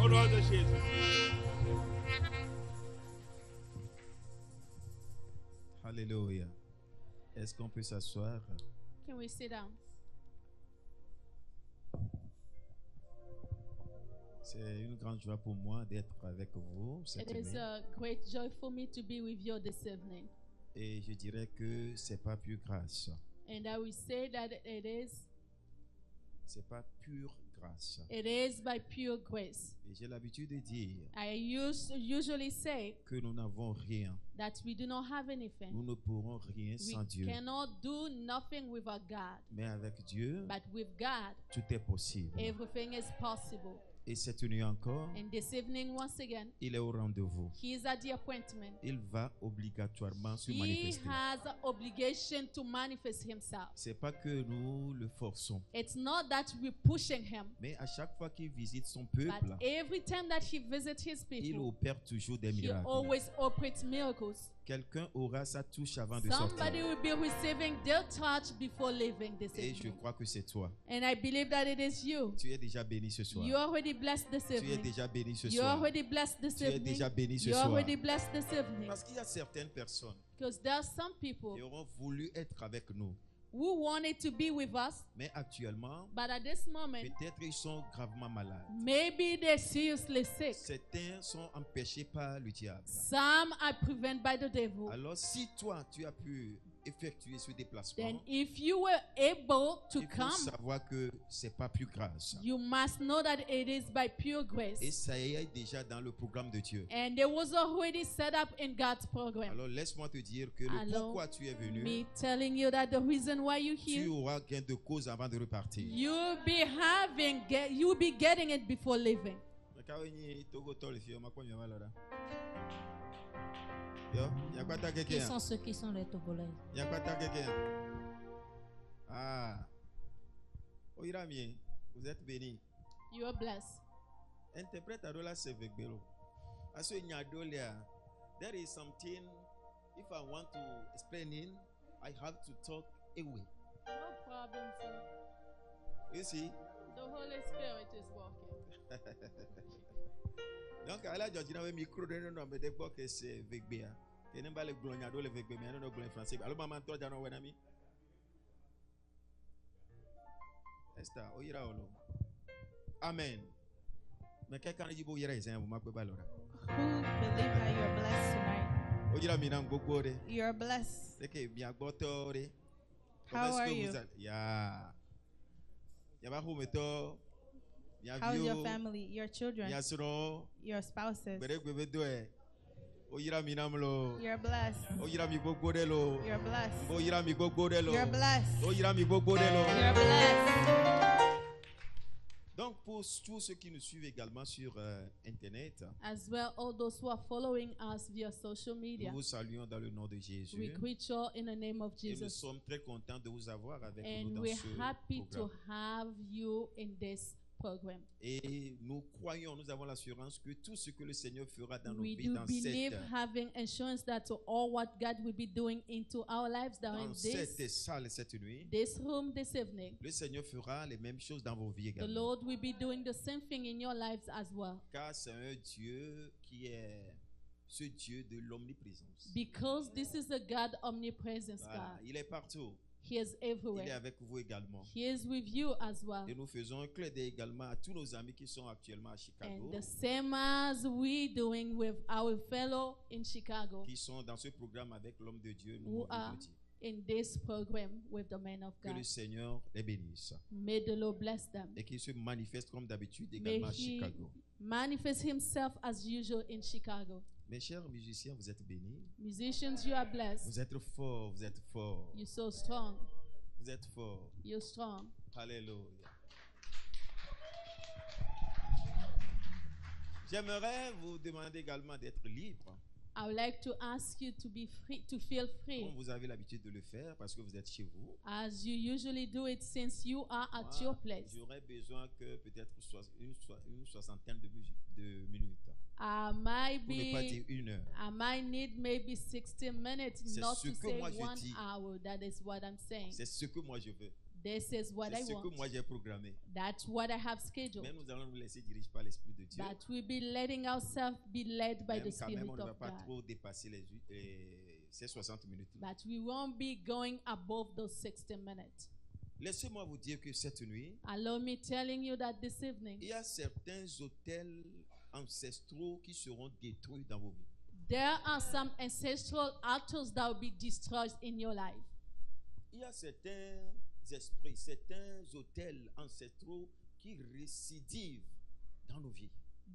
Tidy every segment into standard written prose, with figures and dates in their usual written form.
Au nom de Jésus. Alléluia. Est-ce qu'on peut s'asseoir? Can we sit down? C'est une grande joie pour moi d'être avec vous cette It is nuit. a great joy for me to be with you this evening. Et je dirais que c'est pas pure grâce. And I will say that C'est pas pure grâce. it is by pure grace. Et j'ai l'habitude de dire I usually say que nous n'avons rien. that we do not have anything. Nous ne pourrons rien We sans Dieu. cannot do nothing without God. Mais avec Dieu, But with God, tout est possible. everything is possible. Et cette nuit encore, And this evening, once again, il est au rendez-vous. He is at the appointment. Il va obligatoirement se He manifester. has an obligation to manifest Himself. C'est pas que nous le forçons, It's not that we're pushing Him, mais à chaque fois qu'il visite son but peuple, every time that He visits His il people, opère toujours des He miracles. always operates miracles. Quelqu'un aura sa touche avant de sortir. Somebody will be receiving their touch before leaving this Et je evening. crois que c'est toi. And I believe that it is you. Tu es déjà béni ce soir. You're already blessed this Tu es evening. déjà béni ce You're soir. already blessed this Tu es evening. déjà béni ce You're soir. already blessed this evening. Parce qu'il y a certaines personnes Because there are some people qui auront voulu être avec nous. who wanted to be with us, Mais actuellement, but at this moment, peut-être ils sont gravement malades. maybe they're seriously sick. Certains sont empêchés par le diable. Some are prevented by the devil. Alors si toi, tu as pu effectuer ce déplacement, Then if you were able to il faut come, savoir que c'est pas plus grâce. you must know that it is by pure Et grace. ça y est déjà dans le programme de Dieu. And it was already set up in God's program. Alors laisse-moi te dire que le Alors, pourquoi tu es venu, Me telling you that the reason why you're tu here, auras gain de cause avant de repartir. you'll be getting it before leaving. Qui sont ceux qui sont les Togolais? Ah. Oirami, vous êtes béni. You are blessed. Interprète à la Sevegbelo. Aso nyadolia. There is something, if I want to explain it, I have to talk away. No problem, sir. You see? The Holy Spirit is working. Donc, à la Georgina, le micro de nous, mais d'abord que c'est Vegbea. Que n'est pas le glognado, le Vegbea, mais non, le français. Alors, maman, toi, j'en ai un ami. Esta, oira olo. Amen. Mais quelqu'un dit, bon, ira, c'est un moment que balora. Who believe that you're blessed tonight? Oira, minam, gogore. You're blessed. C'est que bien gotore. How are you? Ya. Ya ba humeto. Ya How's your view. family, your children, Ya suro. your spouses? Bere gwebe doe. Oira minam lo. You're blessed. Oira mi gogore lo. You're blessed. Oira mi gogore lo. You're blessed. Oira mi gogore lo. You're blessed. Donc pour tous ceux qui nous suivent également sur internet, As well, all those who are following us via social media, nous vous saluons dans le nom de we Jésus. greet you in the name of Et nous Jesus. sommes très contents de vous avoir avec nous And dans we're ce happy to programme. have you in this program. Et nous croyons, nous avons l'assurance que tout ce que le Seigneur fera dans nos We vies, do dans believe cette, having assurance that all what God will be doing into our lives during dans cette this salle cette nuit, room this evening, le Seigneur fera les mêmes choses dans vos vies the également. Lord will be doing the same thing in your lives as well. Car c'est un Dieu qui est ce Dieu de l'omniprésence. Because this is a God omnipresence Voilà, God. il est partout. He is Il est everywhere. avec vous également. He is with you as well. Et nous faisons un clin d'œil également à tous nos amis qui sont actuellement à Chicago, And the same as we doing with our fellow in Chicago, qui sont dans ce programme avec l'homme de Dieu. Nous who voulons are le dire. in this program with the man of Que le God. Seigneur les bénisse May the Lord bless them. et qu'il se manifeste comme d'habitude May également à he Chicago. manifest himself as usual in Chicago. Mes chers musiciens, vous êtes bénis. Musicians, you are blessed. Vous êtes forts, vous êtes forts. You're so strong. Vous êtes forts. You're strong. Alléluia. J'aimerais vous demander également d'être libre, I would like to ask you to be free, to feel free, comme vous avez l'habitude de le faire parce que vous êtes chez vous. as you usually do it since you are at Moi, your place. j'aurais besoin que peut-être une soixantaine de minutes. I might Pour ne pas dire be, une heure. I might need maybe 60 minutes, C'est not ce to que say moi je 1 dis. hour. That is what I'm saying. C'est ce que moi je veux. This is what C'est I ce que want. moi j'ai programmé. That's what I have scheduled. Mais nous allons nous laisser diriger par l'Esprit de Dieu. That we be letting ourselves be led by Même the quand même, Spirit on ne va of pas God. trop dépasser ces 60 minutes. But we won't be going above those 60 minutes. Laissez-moi vous dire que cette nuit, Allow me telling you that this evening, il y a certains hôtels ancestraux qui seront détruits dans vos vies. there are some ancestral altars that will be destroyed in your life. Il y a certains esprits, certains hôtels ancestraux qui récidivent dans nos vies.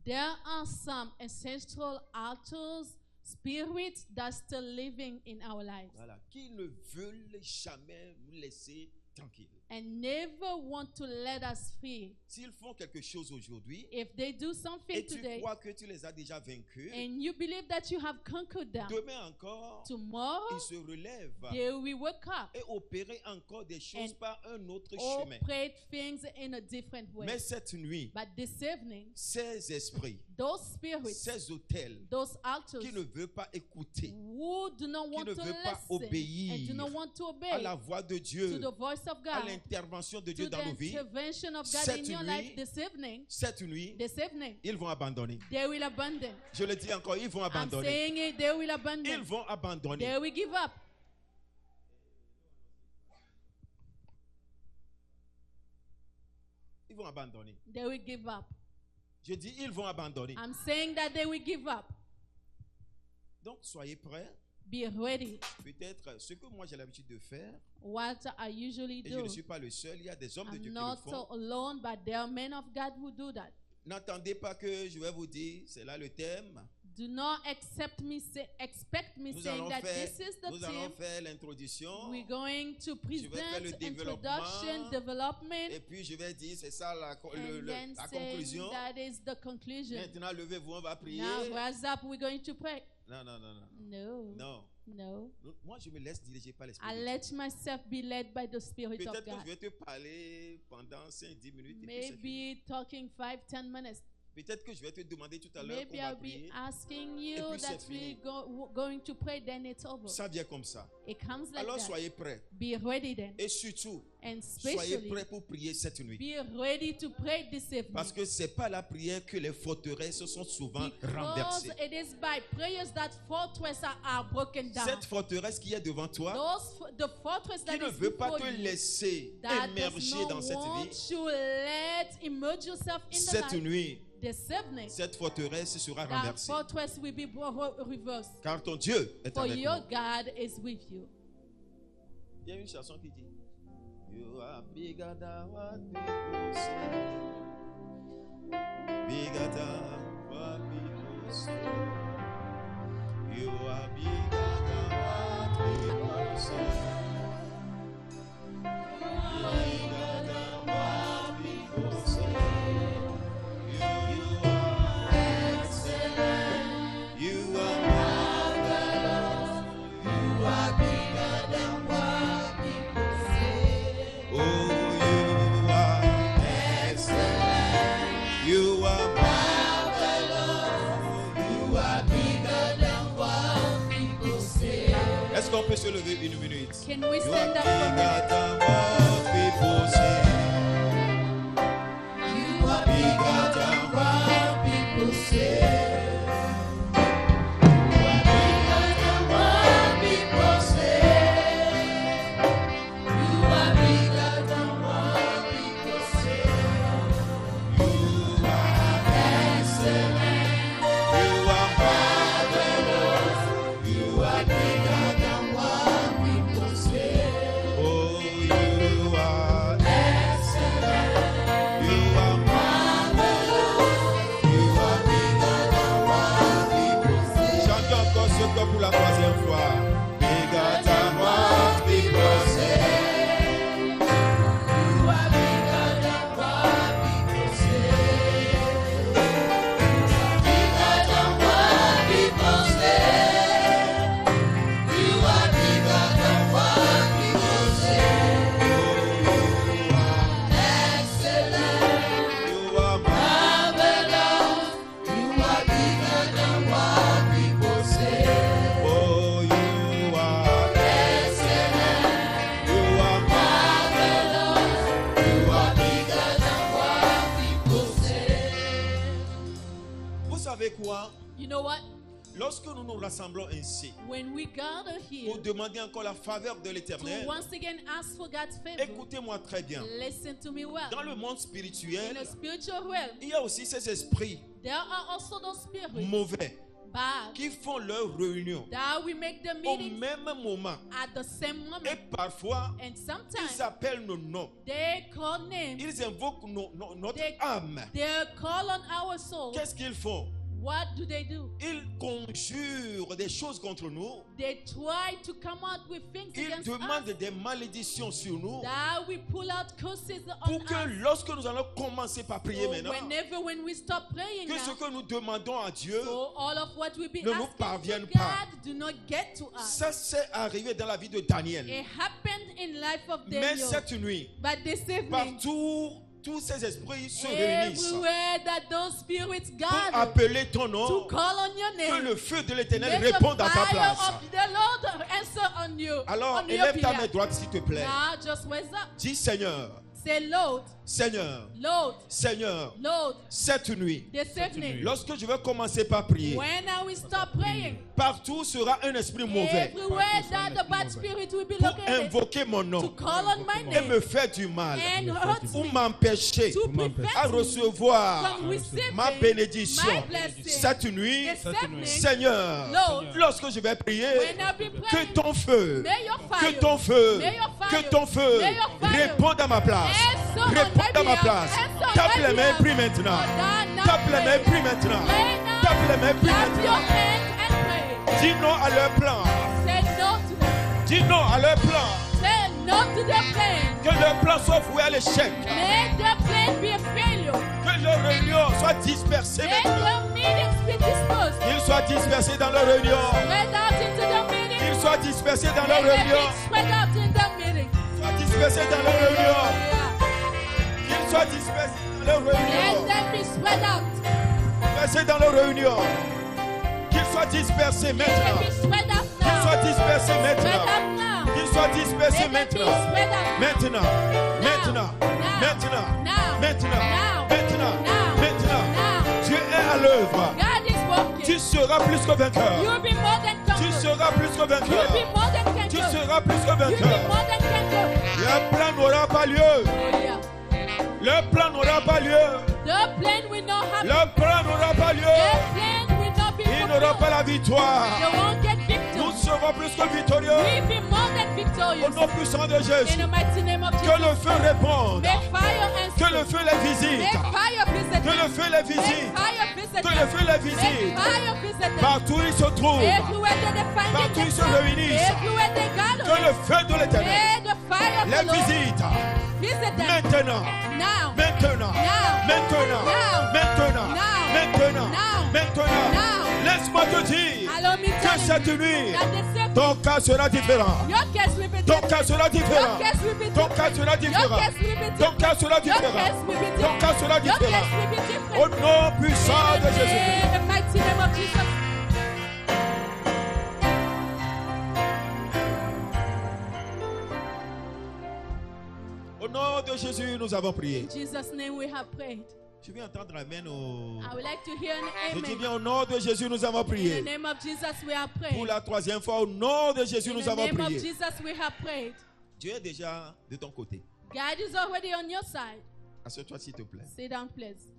There are some ancestral altars, spirits that's still living in our lives Voilà, qui ne veulent jamais nous laisser tranquilles. and never want to let us free. S'ils font quelque chose aujourd'hui If they do something et tu today crois que tu les as déjà vaincus, and you believe that you have conquered them, demain encore, tomorrow ils se relèvent they will wake up et opérer encore des choses And par un autre chemin. operate things in a different way. Mais cette nuit, But this evening, ces esprits, those spirits, ces hôtels those altars qui ne veulent pas écouter who do not want ne to veut pas listen obéir and do not want to à obey la voix de to Dieu, the voice of à God, l'intervention de Dieu to dans nos the vies, intervention of God cette in your nuit, life cette nuit, this evening, ils vont abandonner. they will abandon. Je le dis encore, ils vont I'm abandonner. saying it, they will Ils abandon. vont abandonner. They will give up. Ils vont abandonner. They will give up. Je dis, ils vont abandonner. I'm saying that they will give up. Donc, soyez prêts. Be ready. Peut-être ce que moi j'ai l'habitude de faire, What I usually et je do. ne suis pas le seul, il y a des hommes de Dieu I'm qui le not font. alone, but there are men of God who do that. N'attendez pas que je vais vous dire, c'est là le thème. Do not expect me Nous saying allons that faire, this is the nous allons theme. faire l'introduction. We're going to vais faire le present développement. introduction, development, Et puis je vais dire, c'est ça la and then la saying conclusion. that is the conclusion. Maintenant, levez-vous, on va prier. Now, rise up, we're going to pray. Non, non, non, non. No, Non. no. Moi, je me laisse diriger par l'Esprit I de Dieu. let myself be led by the Spirit of Peut-être que je God. vais te parler pendant 5-10 minutes. Et puis c'est fini. Maybe talking 5-10 minutes. Peut-être que je vais te demander tout à l'heure qu'on Maybe va I'll be prier. asking you puis c'est that fini. going to pray, then it's over. Ça vient comme ça. It comes like Alors that. soyez prêts. Be ready then. Et surtout, And soyez especially, prêts pour prier cette nuit. be ready to pray this evening. Parce que c'est pas la prière que les forteresses sont souvent Because renversées. it is by prayers that fortresses are broken down. Cette forteresse qui est devant toi, The fortress qui that ne is veut pas before te you, laisser that émerger does dans not cette want vie, to let immerse yourself in the cette light. nuit, This evening, cette forteresse sera that renversée. fortress will be reversed. Car ton Dieu est For avec your nous. God is with you. Il y a une chanson qui dit You are bigger than what people say. Bigger than what people say. You are bigger than what people say. Bigger than what people say. You are excellent. You are marvelous. You are bigger than what people say. Oh, you are excellent. You are marvelous. You are bigger than what people say. Est-ce qu'on peut se lever une minute? Can we You are stand up for a bigger minute? than what people say. You are bigger than what people say. You are bigger than what people say. You are bigger than what people say. You are excellent. You are marvelous. You are bigger than what people say. Oh, you are savez quoi? You know what? Lorsque nous nous rassemblons ainsi, When we gather here pour demander encore la faveur de to l'Éternel, once again ask for God's favor, écoutez-moi très bien. listen to me well. Dans le monde In spirituel, the spiritual realm, il y a aussi ces esprits there are also those spirits, mauvais bad, qui font leur réunion that we make the au meetings même moment. at the same Et moment. parfois, And ils sometimes appellent nos noms. they call names, Ils invoquent notre They- âme. they call on our soul. Qu'est-ce qu'ils font? What do? Ils conjurent des choses contre nous. They try to come out with things Ils against demandent us des malédictions sur nous. that we pull out curses on Pour que us. lorsque nous allons commencer par prier So maintenant, when we stop praying que ce now, que nous demandons à Dieu, so all of what we be ne nous asking parvienne to pas. God do not get to us. ça s'est arrivé dans la vie de Daniel. It happened in life of Mais Daniel. cette nuit, But this evening, partout, tous ces esprits se réunissent everywhere that those spirits pour gather appeler ton to nom, call on your que name, le feu de l'Éternel let the réponde à ta fire place. of the Lord answer on you. Alors, on your élève ta main behalf. droite s'il te plaît. Now just raise up. Dis Seigneur, Say, Lord, Seigneur, Lord, Seigneur, Lord, cette nuit, this evening, lorsque je vais commencer par prier, when I will stop praying, partout sera un esprit mauvais everywhere that the bad spirit will be pour located, invoquer mon to nom call on my et me name faire du mal and hurt ou me, m'empêcher to à prevent me recevoir from receiving ma bénédiction. my blessing. Cette nuit, This evening, Seigneur, Lord, lorsque je vais prier, when I be que praying, ton feu, may your que fire, ton feu, may your que fire, ton feu may your fire réponde à ma place. answer on my Réponde à ma behalf, place. answer on Tape my les mains, behalf. prie maintenant. Oh, God, now Tape les pray. mains, prie maintenant. Pray now. Tape les mains, prie Clap your maintenant. hands and pray. Dis non à leur plan. Say no to them. Dis non à leur plan. Say no to their plan. Que leur plan soit voué à l'échec. Let their plan be a failure. Que leur réunion soit dispersée Let maintenant. their meetings be dispersed. Qu'ils soient dispersés dans leur réunion. Spread out into the meeting. Qu'ils soient dispersés dans leur Let them réunion. be spread out in the meeting. Qu'ils soient dispersés dans leur réunion. Yeah. Qu'ils soient dispersés dans leur Let réunion. them be spread out. Dispersés dans leur réunion. Qu'ils soient dispersés Let them maintenant. be spread out Qu'ils soient now. dispersés Spread maintenant. out now. Qu'ils soient dispersés Let them be maintenant. spread out Maintenant. Maintenant. Maintenant. now. Maintenant. Now. Maintenant. Now. Maintenant. Now. Dieu est à l'œuvre. God is working. Tu seras plus que vainqueur. You'll be more than Tu conqueror. seras plus que You'll vainqueur. be more than Tu conqueror. seras plus que You'll be vainqueur. more than conqueror. Le plan n'aura pas lieu. Oh, yeah. Le plan n'aura pas lieu. The plan will not happen. Le plan n'aura pas lieu. The plan will not be Il n'aura pas fulfilled. la victoire. You won't get Nous victory. serons plus que victorieux. We'll be more than Au victorious. nom puissant de In Jésus. the mighty name of Que Jesus. le feu réponde. May fire Que answer. le feu les May visite. fire visit Que le them. feu les May visite. fire visit Que le them. feu les May visite. fire visit them. Partout où ils se trouvent. Everywhere that they find Partout ils se themselves. réunissent. Everywhere they Que gather. le feu de l'Éternel May the fire of the les Lord visite. visit them. Maintenant. Now. Maintenant. Now. Maintenant. Now. Maintenant. Now. Maintenant. Now. Maintenant. Now. Laisse-moi te dire Allow me to que tell you cette nuit, that the same ton cas sera différent. your case will be Ton different. cas sera différent. Your case will be Ton different. cas sera Your différent. case will be Ton different. cas sera Your différent. case will be Ton different. cas sera Your différent. case will be Au different. nom puissant de Jésus. In the mighty name of Jesus. Au nom de Jésus, nous avons prié. In Jesus' name we have prayed. Je vais entendre amen au... I would like to hear an Je dis amen. bien au nom de Jésus, nous avons In prié. the name of Jesus we have Pour prayed. la troisième fois, au nom de Jésus, In nous the avons name of prié. Jesus we have prayed. Dieu est déjà de ton côté. God is already on your side. Assieds-toi s'il te plaît. Sit down, please.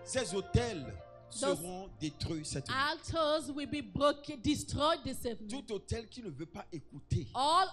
Ces hôtels seront détruits cette nuit. Altars will be broken, destroyed this evening. Tout hôtel qui ne veut pas écouter. All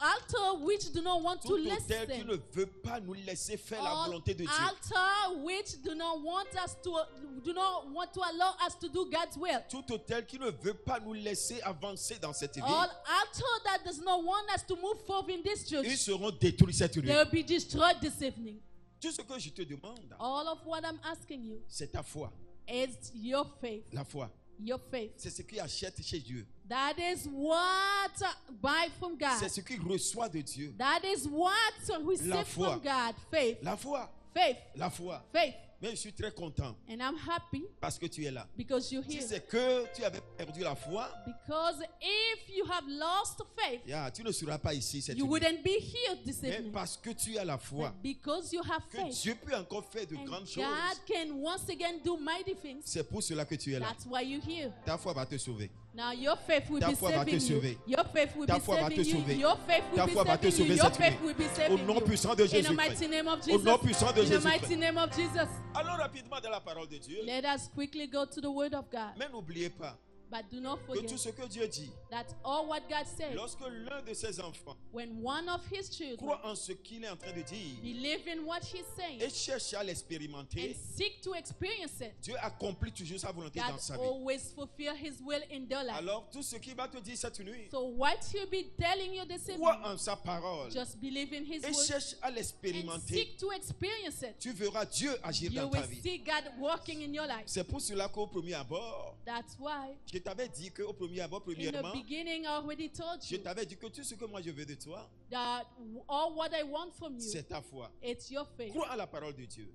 altars which do not want to Tout hôtel qui listen. ne veut pas nous laisser faire la All volonté de Dieu. altar which do not want to allow us to do God's will. Tout hôtel qui ne veut pas nous laisser avancer dans cette vie. All altar that does not want us to move forward in this church, Ils seront détruits cette nuit. they will be destroyed this evening. Tout ce que je te demande, All of what I'm asking you c'est ta foi. is your faith. La foi. Your faith. C'est ce qui achète chez Dieu. That is what buy from God. C'est ce qu'il reçoit de Dieu. That is what La receive foi. from God. Faith. La foi. Faith. La foi. Faith. Mais je suis très content And I'm happy parce que tu es là. because you're Si here. c'est que tu avais perdu la foi, Because if you have lost faith, tu ne seras pas ici cette you nuit. wouldn't be here this Mais evening. parce que tu as la foi, But because you have que faith, Dieu peut encore faire de and grandes choses. God can once again do mighty things, C'est pour cela que tu es là. that's why you're here. Ta foi va te sauver. Now your faith will Ta be foi va te saving you. sauver. Your faith will Ta be foi va saving te you. sauver. Your faith Ta will be foi va te saving you. sauver Your cette faith nuit. will be Au saving nom you. puissant de In the Jésus-Christ. mighty name of Au Jesus. nom puissant de In the mighty Jésus-Christ. name of Jesus. Allons rapidement dans la parole de Dieu. Let us quickly go to the word of God. Mais n'oubliez pas But do not que tout forget ce que Dieu dit, that all what God said, lorsque l'un de ses enfants when one of his children croit en ce qu'il est en train de dire believe in what he's saying et cherche à and l'expérimenter, seek to experience it, Dieu accomplit toujours sa volonté dans God sa vie. always fulfill his will in their life. Alors, tout ce qu'il va te dire cette nuit, So what he'll be telling you this crois evening, en sa parole just believe in his et word cherche à and l'expérimenter. seek to experience it. Tu verras Dieu agir You dans will ta vie. see God working in your life. C'est pour cela qu'au premier abord, That's why je t'avais dit qu'au premier abord, in the premièrement, beginning I already told je you t'avais dit que tout ce que moi je veux de toi, that all what I want from you, c'est ta foi. it's your faith. Crois à la parole de Dieu.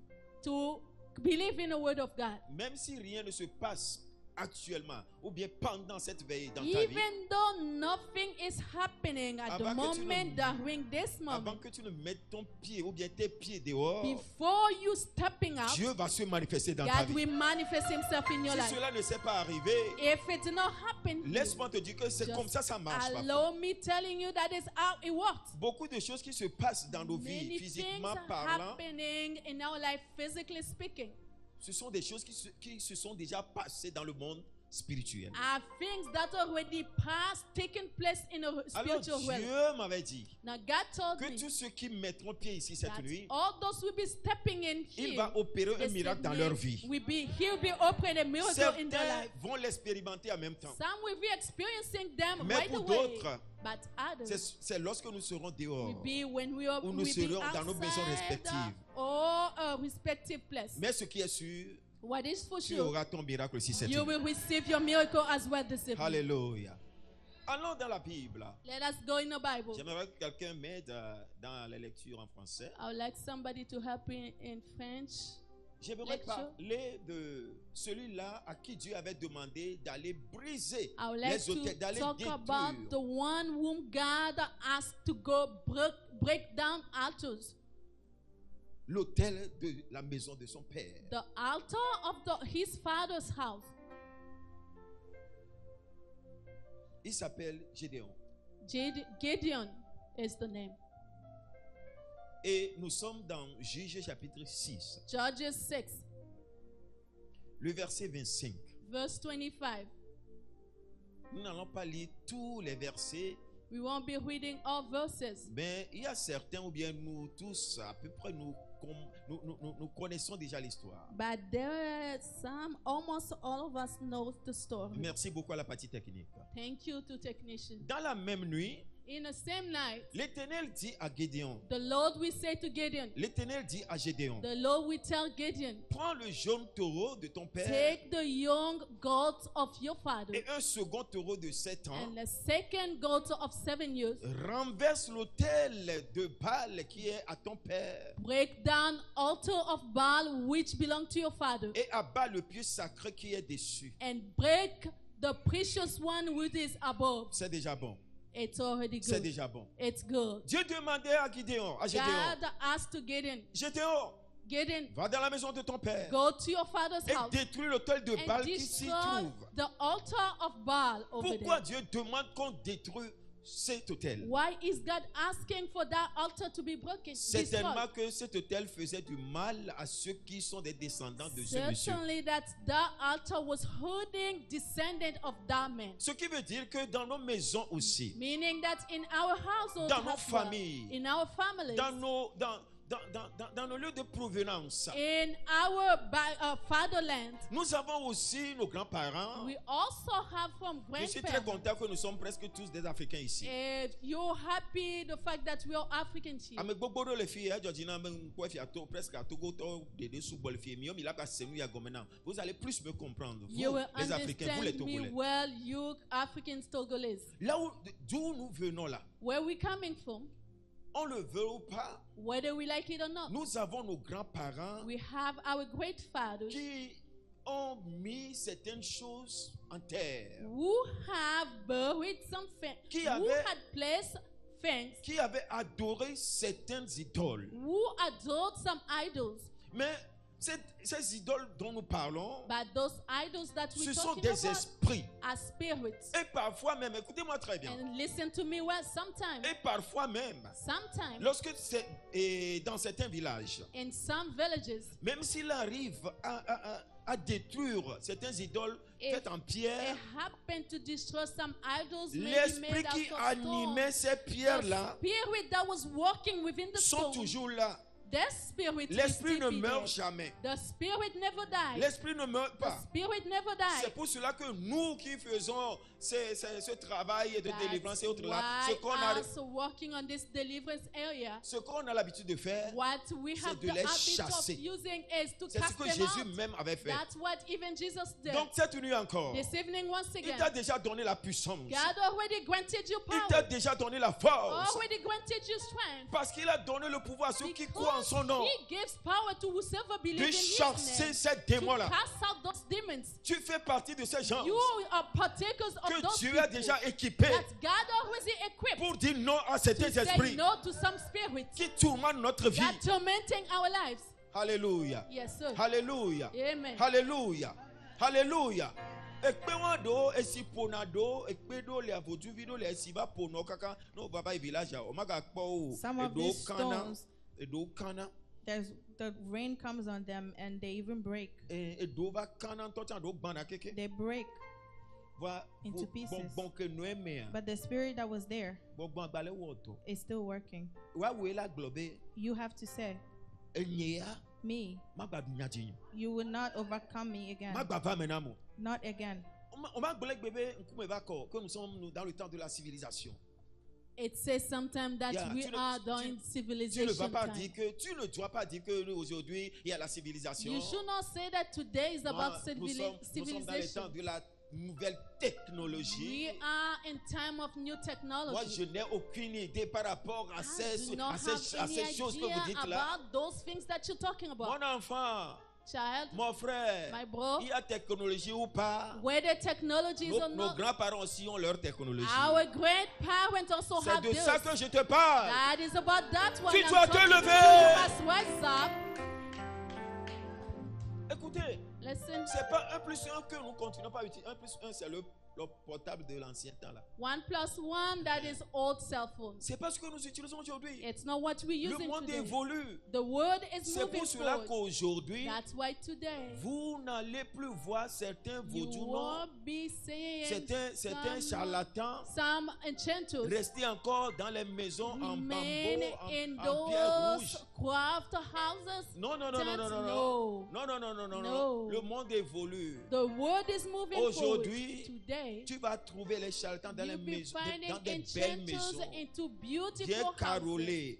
To believe in the word of God. Même si rien ne se passe actuellement ou bien pendant cette veille dans ta vie, Even though nothing is happening at the Avant que tu ne- moment during this avant moment, que tu ne mettes ton pied ou bien tes pieds dehors, before you stepping out, Dieu va se manifester dans ta God vie. will manifest himself in your Si life. cela ne s'est pas arrivé, If it did not happen, laisse-moi te dire que c'est just comme ça marche. parfois. allow me telling you that is how it works. Beaucoup de choses qui se passent dans nos vies, Many things physiquement are parlant, happening in our life, physically speaking, ce sont des choses qui se sont déjà passées dans le monde spirituel. are things that already passed, taken place in a Alors spiritual realm. Dieu m'avait dit Now God told que me tous ceux qui mettront pied ici cette that nuit, all those will be stepping in il here. va opérer un this miracle dans evening leur vie. He'll be opening a miracle in their Certains life. vont l'expérimenter en même temps. Some will be experiencing them Mais right pour away. d'autres, But others c'est lorsque nous serons dehors. will be when we are Où nous will be serons dans nos maisons outside, respectives. or a respective place. Mais ce qui est sûr, What is for tu sure, auras ton miracle ici cette you nuit. will receive your miracle as well this evening. Alléluia. Allons dans la Bible. Let us go in the Bible. J'aimerais que quelqu'un m'aide dans la lecture en français. I would like somebody to help me in French. J'aimerais Lecture. parler de celui-là à qui Dieu avait demandé d'aller briser I would like les autels, to d'aller talk about the détruire one whom God asked to go break down altars. l'autel de la maison de son père. The altar of his father's house. Il s'appelle Gédéon. Gideon is the name. Et nous sommes dans Juges chapitre 6, Judges 6, le verset 25. verse 25. Nous n'allons pas lire tous les versets, We won't be reading all verses. mais il y a certains, ou bien nous tous, à peu près, nous connaissons déjà l'histoire. But there are some, almost all of us know the story. Merci beaucoup à la partie technique. Thank you to technician. Dans la même nuit, In the same night, l'Éternel dit à Gédéon, the Lord will say to Gideon, l'Éternel dit à Gédéon, the Lord will tell Gideon, prends le jaune taureau de ton père take the young goat of your father et un second taureau de 7 ans, and the second goat of 7 years. renverse l'autel de Baal qui est à ton père Break down altar of Baal which belong to your father, et abat le pieu sacré qui est dessus. and break the precious one which is above. C'est déjà bon. It's already C'est good. déjà bon. It's good. Dieu demandait à Gédéon, God asked to Gideon, Gédéon, va dans la maison de ton père go to your father's et house détruis l'autel de and Baal qui s'y destroy trouve. the altar of Baal over Pourquoi there. Dieu demande qu'on détruise cet autel? Why is God asking for that altar to be broken? Certainement Destroyed? que cet autel faisait du mal à ceux qui sont des descendants de ce monsieur. Certainly that altar was hurting descendant of that man. Ce qui veut dire que dans nos maisons aussi, Meaning that in our household, dans nos as well, familles, in our families, dans nos lieux de provenance, in our fatherland, nous avons aussi nos grands-parents. we also have from Je suis très grandparents. content que nous sommes presque tous des Africains ici. If you're happy the fact that we are Africans here, Ame gbogbo ɖewo le fi ya Georgina me ŋkɔ fia to presque à Togo tɔ ɖeɖe sugbɔ le fi mi mi la ka se nu ya gɔme na. Vous allez plus me comprendre. Vous, you will les Africains, vous les understand me Togolais. well, you Africans, Togolese. Là d'où nous venons là, Where we coming from? on le veut ou pas, whether we like it or not, nous avons nos grands-parents we have our great fathers qui ont mis certaines choses en terre, who have buried something, Qui who avait- had placed things, qui avaient adoré certaines idoles. who adored some idols. Mais ces idoles dont nous parlons, But those idols that ce we're sont talking des about esprits. are spirits. Et parfois même, écoutez-moi très bien, And listen to me well, sometimes, et parfois même, lorsque c'est dans certains villages, in some villages, même s'il arrive à détruire certaines idoles If faites en it pierre, happened to destroy some idols maybe l'esprit made qui out of stone. animait ces The pierres-là spirit that was walking within the sont stone, toujours là. their spirit will L'esprit still ne be meurt there. jamais. The spirit never dies. L'esprit ne meurt The pas. spirit never C'est dies. pour cela que nous qui faisons ce travail de délivrance et autres là, That's why us working on this deliverance area, ce qu'on a l'habitude de faire, what we c'est have de the les habit of chasser. using is to c'est ce cast que them Jésus out. même avait fait. That's what even Jesus did. Donc cette nuit encore, This evening, once il again, t'a déjà donné la puissance. God already granted you Il t'a power. déjà donné la force. Already granted you strength. Parce qu'il a donné le pouvoir à ceux qui croient en Because son nom He gives power to whosoever believes de in His chasser name. ces To démons-là. cast out those demons. Tu fais partie de ces gens You are partakers of que those Dieu people a déjà équipés that God already equipped pour dire non à to certains say esprits no to some spirits qui tourmentent notre vie. that tormenting our lives. Alléluia. Yes, sir. Alléluia. Amen. Alléluia. Alléluia. Ekpe wando esi ponado ekpe do le avodu vido le esiba pono kaka no baba village o maga kpo Some of edo these kana stones, edo kana the rain comes on them and they even break. edo va kana ntota do gbana keke They break. va Into pieces. bon ke no eme But the spirit that was there bon agbale woto is still working. wa we la globe You have to say, enyea me, magba dunyajin you will not overcome me again. magba va menamo Not again. on ma gbele gbebe nkume va ko que nous sommes dans le temps de la civilisation. It says sometimes that Yeah, we tu ne- are tu- during Tu ne civilization vas pas time. dire que tu ne dois pas dire que aujourd'hui il y a la civilisation. You should not say that today is Non, about nous sommes dans le temps civilization. de la nouvelle technologie. We are in time of new Moi, technology. je n'ai aucune idée par rapport à I ces, do not à have ces, à any ces choses que idea vous dites là. about those things that you're talking about. Mon enfant, Child, mon frère, my bro, il y a technologie ou pas? whether technology is or Nos not, grands-parents aussi ont leur technologie. our great parents also C'est have de this. ça que je te parle. That is about that one. Tu I'm dois te talking to lever. you must rise up. Écoutez, Listen, c'est pas 1 plus 1 que nous continuons pas à utiliser. 1 plus 1, c'est le portable de l'ancien temps là. 1+1, that is old cell phones. C'est pas ce que nous utilisons aujourd'hui. It's not what we're Le using monde today. évolue. The world is C'est moving pour cela forward. qu'aujourd'hui, That's why today vous n'allez plus voir certains you vaudous, non, won't be seeing certains charlatans some enchanters rester encore dans les maisons en remain bambou, in en pierre rouge. those craft houses. Non, non, non, non, non, non, non. No. Non, non, non, non, non, No. non. Le monde évolue. The world is moving forward. Aujourd'hui, Today, tu vas trouver les charlatans dans les you'll be maisons, finding dans des belles enchanters maisons, into bien beautiful houses, carrelées,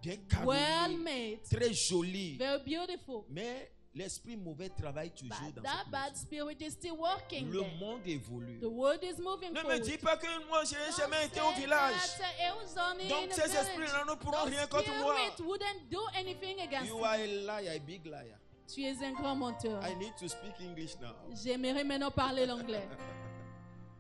bien well carrelées, made, très jolies. very beautiful. Mais l'esprit mauvais travaille toujours But dans that cette bad maison. spirit is still working Le there. monde évolue. The world is moving Ne me forward. dis pas que moi j'ai Don't jamais été say au village. that, it was only in Donc the ces village. esprits-là ne pourront Those rien contre moi. spirits wouldn't do anything against You me. are a liar, a big liar. Tu es un grand menteur. I need to speak English now. J'aimerais maintenant parler l'anglais.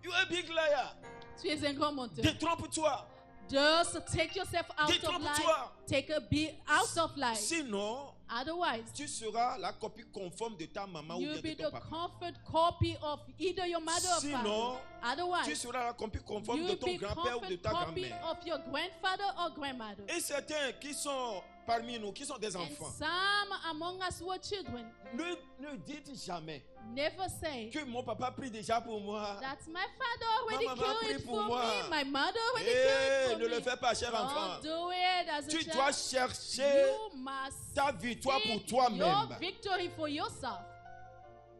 You are a big liar. Tu es un grand menteur. Détrompe-toi. Just take yourself out of life. Détrompe-toi. Take a bit out of life. Sinon, Otherwise, tu seras la copie conforme de ta maman ou you'll bien be de ton the papa. comfort copy of either your mother or Sinon, father. Tu Otherwise, seras la copie conforme de you'll ton be grand-père ou de comfort ta copy grand-mère. of your grandfather or grandmother. Et certains qui sont parmi nous, qui sont des And enfants, some among us who are children ne dites jamais never say que mon papa prie déjà pour moi. that my father already Ma maman killed prie it pour for moi. me. My mother already Eh, killed it ne for le me. fais pas, cher enfant. Don't do it as a Tu child. dois chercher You must ta victoire pour seek toi-même. your victory for yourself.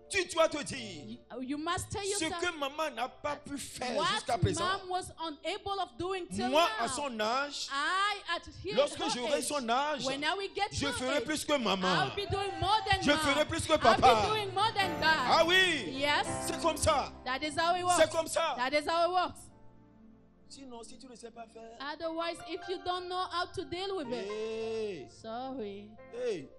Tu dois te dire You must tell ce yourself que maman n'a pas pu faire what jusqu'à présent. mom was unable of doing till Moi, now. à son âge, I, at his lorsque her j'aurai age, son âge, when I will get je her ferai age, plus que maman. I'll be doing more than Je mom. ferai plus que I'll papa. be doing more than God. Ah oui, Yes, c'est comme ça. that is how it works. C'est comme ça. That is how it works. Sinon, si tu ne sais pas faire, Otherwise, if you don't know how to deal with it, hey, sorry. hey,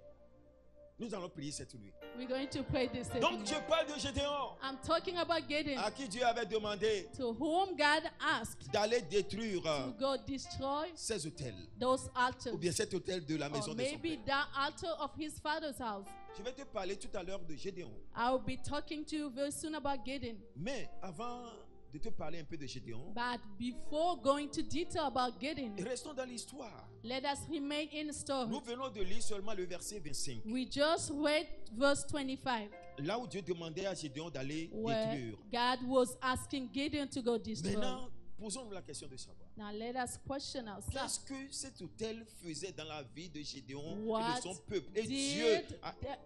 nous allons prier cette nuit. We're going to pray this Donc, evening. je parle de Gédéon, I'm talking about Gideon, à qui Dieu avait demandé to whom God asked d'aller détruire to go destroy ces hôtels, those altars. ou bien cet hôtel de la maison Or de son maybe père. that altar of his father's house. Je vais te parler tout à l'heure de Gédéon. I'll be talking to you very soon about Gideon. Mais avant de te parler un peu de Gédéon, But before going to detail about Gideon, restons dans l'histoire. let us remain in the story. Nous venons de lire seulement le verset 25. We just read verse 25, Là où Dieu demandait à Gédéon d'aller where détruire. God was asking Gideon to go destroy. Maintenant, posons-nous la question de savoir. Now let us question Qu'est-ce ourselves. que cet hôtel faisait dans la vie de Gédéon et What de son peuple? Et Dieu, did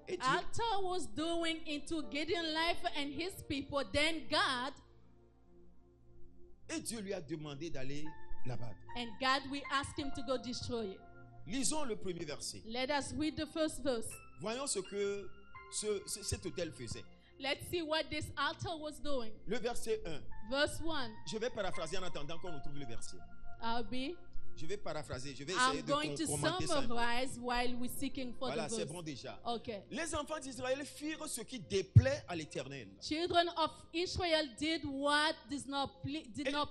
et the Dieu, altar was doing into Gideon's life and his people, then God et Dieu lui a demandé d'aller là-bas. and God we ask him to go destroy it. Lisons le premier verset. Let us read the first verse. Voyons ce que cet hôtel faisait. Let's see what this altar was doing. Le verset 1. Verse 1. Je vais paraphraser en attendant qu'on retrouve le verset. Je vais paraphraser. Je vais essayer I'm going de to commenter ça. summarize while we're seeking for Voilà, the c'est verse. bon déjà. Okay. Les enfants d'Israël firent ce qui déplaît à l'Éternel. Children of Israel did what did not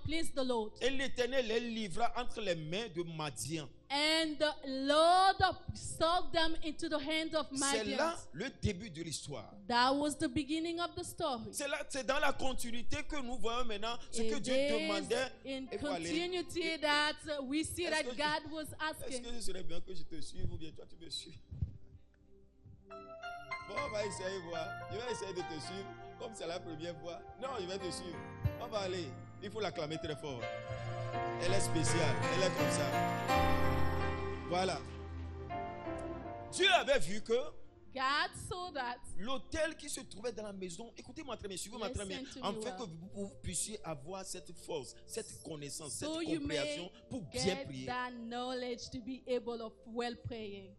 please the Lord. Et l'Éternel les livra entre les mains de Madian. And the Lord sold them into the hand of C'est là Midian. le début de l'histoire. That was the beginning of the story. C'est dans la continuité que nous voyons maintenant ce que It Dieu is demandait. in Il faut aller. continuity that we see Est-ce that que God was Est-ce asking. que ce serait bien que je te suive ou bien toi tu me suis? Bon, on va essayer voir. Je vais essayer de te suivre comme c'est la première fois. Non, je vais te suivre. On va aller. Il faut l'acclamer très fort. Elle est spéciale. Elle est comme ça. Voilà. Dieu avait vu que God saw that. l'autel qui se trouvait dans la maison, écoutez-moi très bien, suivez-moi très bien, Listen to en me fait well. que vous puissiez avoir cette force, cette connaissance, So cette you compréhension may pour bien get prier. that knowledge to be able of well praying.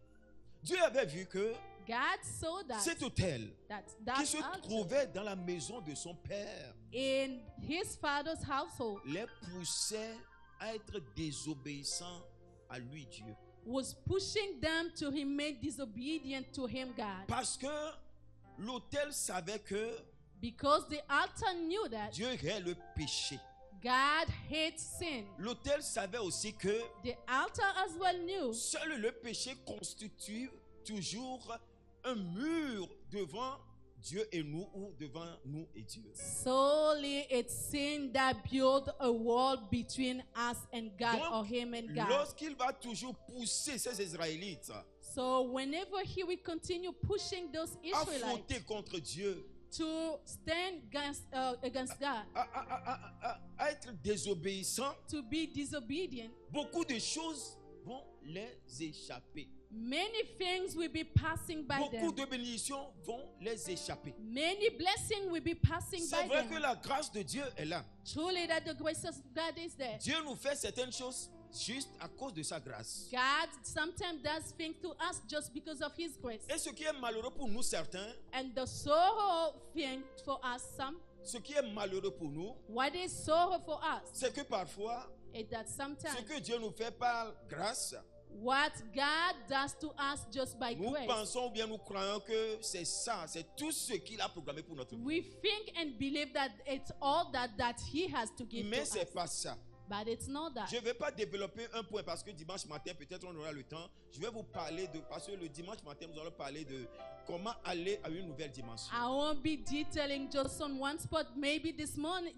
Dieu avait vu que God saw that cet autel that qui se altar trouvait dans la maison de son père in his father's household les poussait à être désobéissants à lui, Dieu. was pushing them to remain disobedient to him, God. Parce que l'autel savait que Because the altar knew that Dieu hait le péché. God hates sin. L'autel savait aussi que The altar as well knew seul le péché constitue toujours un mur devant Dieu et nous ou devant nous et Dieu. solely it's sin that built a wall between us and God, Donc, or him and God. lorsqu'il va toujours pousser ces Israélites So whenever he will continue pushing those à Israelites fauter contre Dieu, to stand against God, à être désobéissants, to be disobedient, beaucoup de choses vont les échapper. many things will be passing by Beaucoup them. de bénédictions vont les échapper. Many blessings will be passing C'est by vrai que them. la grâce de Dieu est là. Truly that the grace of God is there. Dieu nous fait certaines choses juste à cause de sa grâce. God sometimes does things to us just because of his grace. Et ce qui est malheureux pour nous certains, And the sorrow thing for us, some, ce qui est malheureux pour nous, what is sorrow for us c'est que parfois, is that ce sometimes que Dieu nous fait par grâce, what God does to us just by nous grace, pensons ou bien nous croyons que c'est ça, c'est tout ce qu'il a programmé pour notre vie. we think and believe that it's all that he has to give Mais to c'est us. pas ça. But it's not that. Je ne vais pas développer un point parce que dimanche matin, peut-être on aura le temps. Je vais vous parler parce que le dimanche matin, nous allons parler de comment aller à une nouvelle dimension. I won't be detailing just on one spot. Maybe this morning,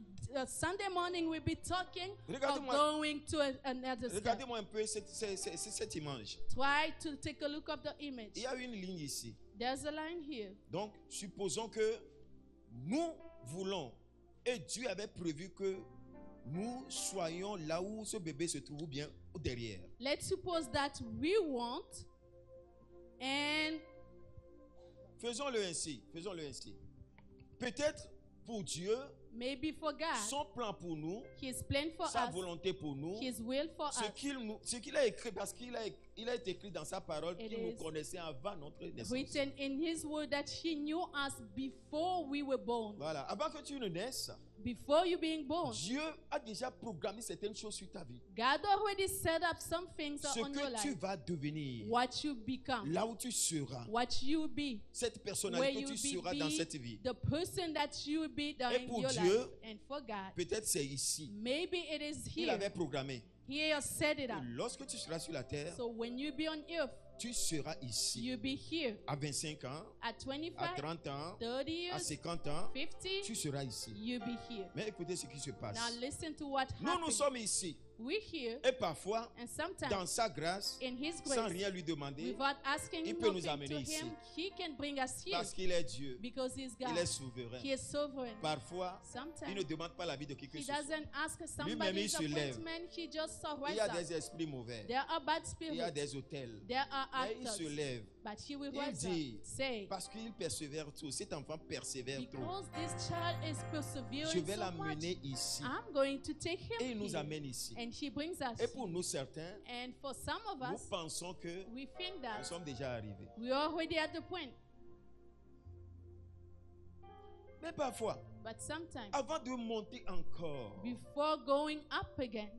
Sunday morning, we'll be talking of Regardez-moi. going to another step. Regardez-moi un peu cette image. Try to take a look of the image. Il y a une ligne ici. There's a line here. Donc, supposons que nous voulons, et Dieu avait prévu que nous soyons là où ce bébé se trouve ou bien derrière. Let's suppose that we want, and Faisons-le ainsi. Faisons-le ainsi. Peut-être pour Dieu, maybe for God, son plan pour nous, His plan for sa us, volonté pour nous, His will for ce us, qu'il a écrit, parce qu'il il a été écrit dans sa parole It qu'il nous is connaissait avant notre naissance. written in His Word that He knew us before we were born. Voilà. Avant que tu ne naisses, Before you being born, Dieu a déjà programmé certaines choses sur ta vie. God already set up some things Ce on your que tu life. vas devenir, What you become, là où tu seras, what you be, cette where personnalité you que tu seras dans cette vie. the person that you will be during pour your Dieu, life. And for God, Peut-être c'est ici. maybe it is Il avait here. programmé. He has set it que up. lorsque tu seras sur la terre, So when you be on earth, tu seras ici. you be here. À 25 ans, At à 25, 30 ans, 30 à years, 50 ans, 50, tu seras ici. you be here. Mais écoutez ce qui se passe. Now listen to what Nous happens. sommes ici. We're here, Et parfois, and dans sometimes sa grâce, in His sans grace, rien lui demander, without asking il peut nous nothing amener to ici. Him, He can bring us here parce qu'il est Dieu, because He's il God. est souverain. He is sovereign. Parfois, il ne Sometimes demande pas l'avis de qui que He ce soit. doesn't ask Lui-même, il somebody's se lève. appointment. He just Il rise y a up. des esprits mauvais. There are bad Il y a spirits. des hôtels. There are Mais il se actors. lève. But He will Il rise up. dit, Say, parce qu'il persévère trop. Cet enfant persévère trop. because this child is Je persevering vais so much, l'amener ici. I'm going to take Et him il nous here. amène ici. And He brings us Et pour here. nous certains, And for some of nous us, pensons que we think nous that sommes déjà arrivés. we're already at the point. Mais parfois, But sometimes, avant de monter encore, before going up again,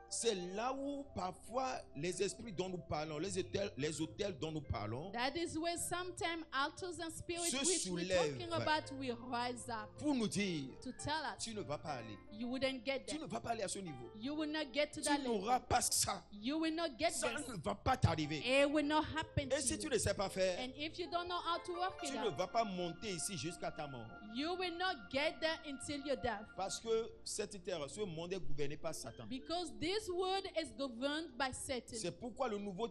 c'est là où parfois les esprits dont nous parlons, les hôtels dont nous parlons, that is where sometimes altars and spirits Se which we're soulèvent. talking about will rise up pour nous dire, to tell us tu ne vas pas aller. you wouldn't get Tu there. ne vas pas aller à ce niveau. You will not get to Tu that level. n'auras pas ça. You will not get Ça this. ne va pas t'arriver. It will not happen Et to si tu you. ne sais pas faire, And if you don't know how to work tu it ne out, vas pas monter ici jusqu'à ta mort. you will not get there until you're dead. Parce que cette terre, ce monde est gouverné par Satan. Because this world is governed by Satan. C'est pourquoi le Nouveau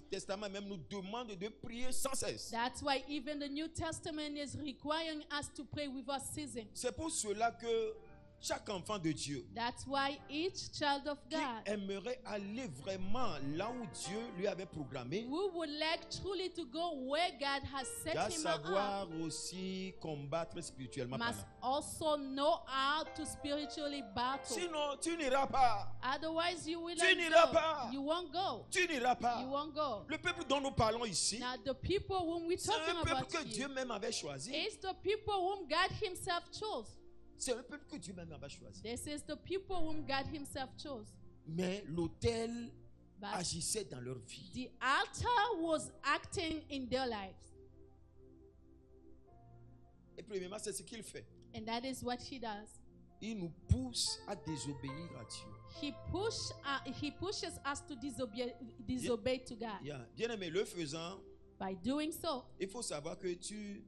Testament même nous demande de prier sans cesse. That's why even the New Testament is requiring us to pray without ceasing. C'est pour cela que chaque enfant de Dieu That's why each child of qui God aimerait aller vraiment là où Dieu lui avait programmé, who would like truly to go where God has set doit him up savoir aussi combattre spirituellement must parlant. also know how to spiritually battle. Sinon, tu n'iras pas. Otherwise, you will Tu not n'iras go. pas. You won't go. Tu n'iras pas. You won't go. Le peuple dont nous parlons ici, Now, the people whom we're c'est talking un peuple about que Dieu here, même avait choisi. it's the people whom God Himself chose. C'est un peuple que Dieu même avait choisi. This is the people whom God Himself chose. Mais l'autel But agissait dans leur vie. the altar was acting in their lives. Et premièrement, c'est ce qu'il fait. And that is what He does. Il nous pousse à désobéir à Dieu. He pushes us to disobey to God. Yeah. Bien-aimé, le faisant, By doing so, il faut savoir que tu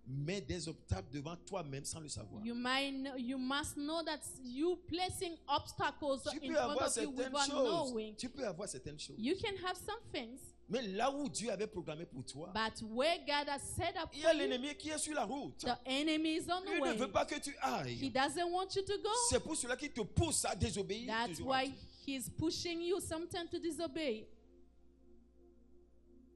mets des obstacles devant toi-même sans le savoir. you must know that you placing obstacles Tu in peux front avoir of you certaines without choses. knowing. Tu peux avoir certaines choses. You can have some things, Mais là où Dieu avait programmé pour toi, but where God has set up il y for a you, l'ennemi qui est sur la route. the enemy is on Il the ne way. veut pas que tu He ailles. doesn't want you to go. C'est pour cela qu'il te pousse à désobéir. That's toujours à why Dieu. he's pushing you sometimes to disobey.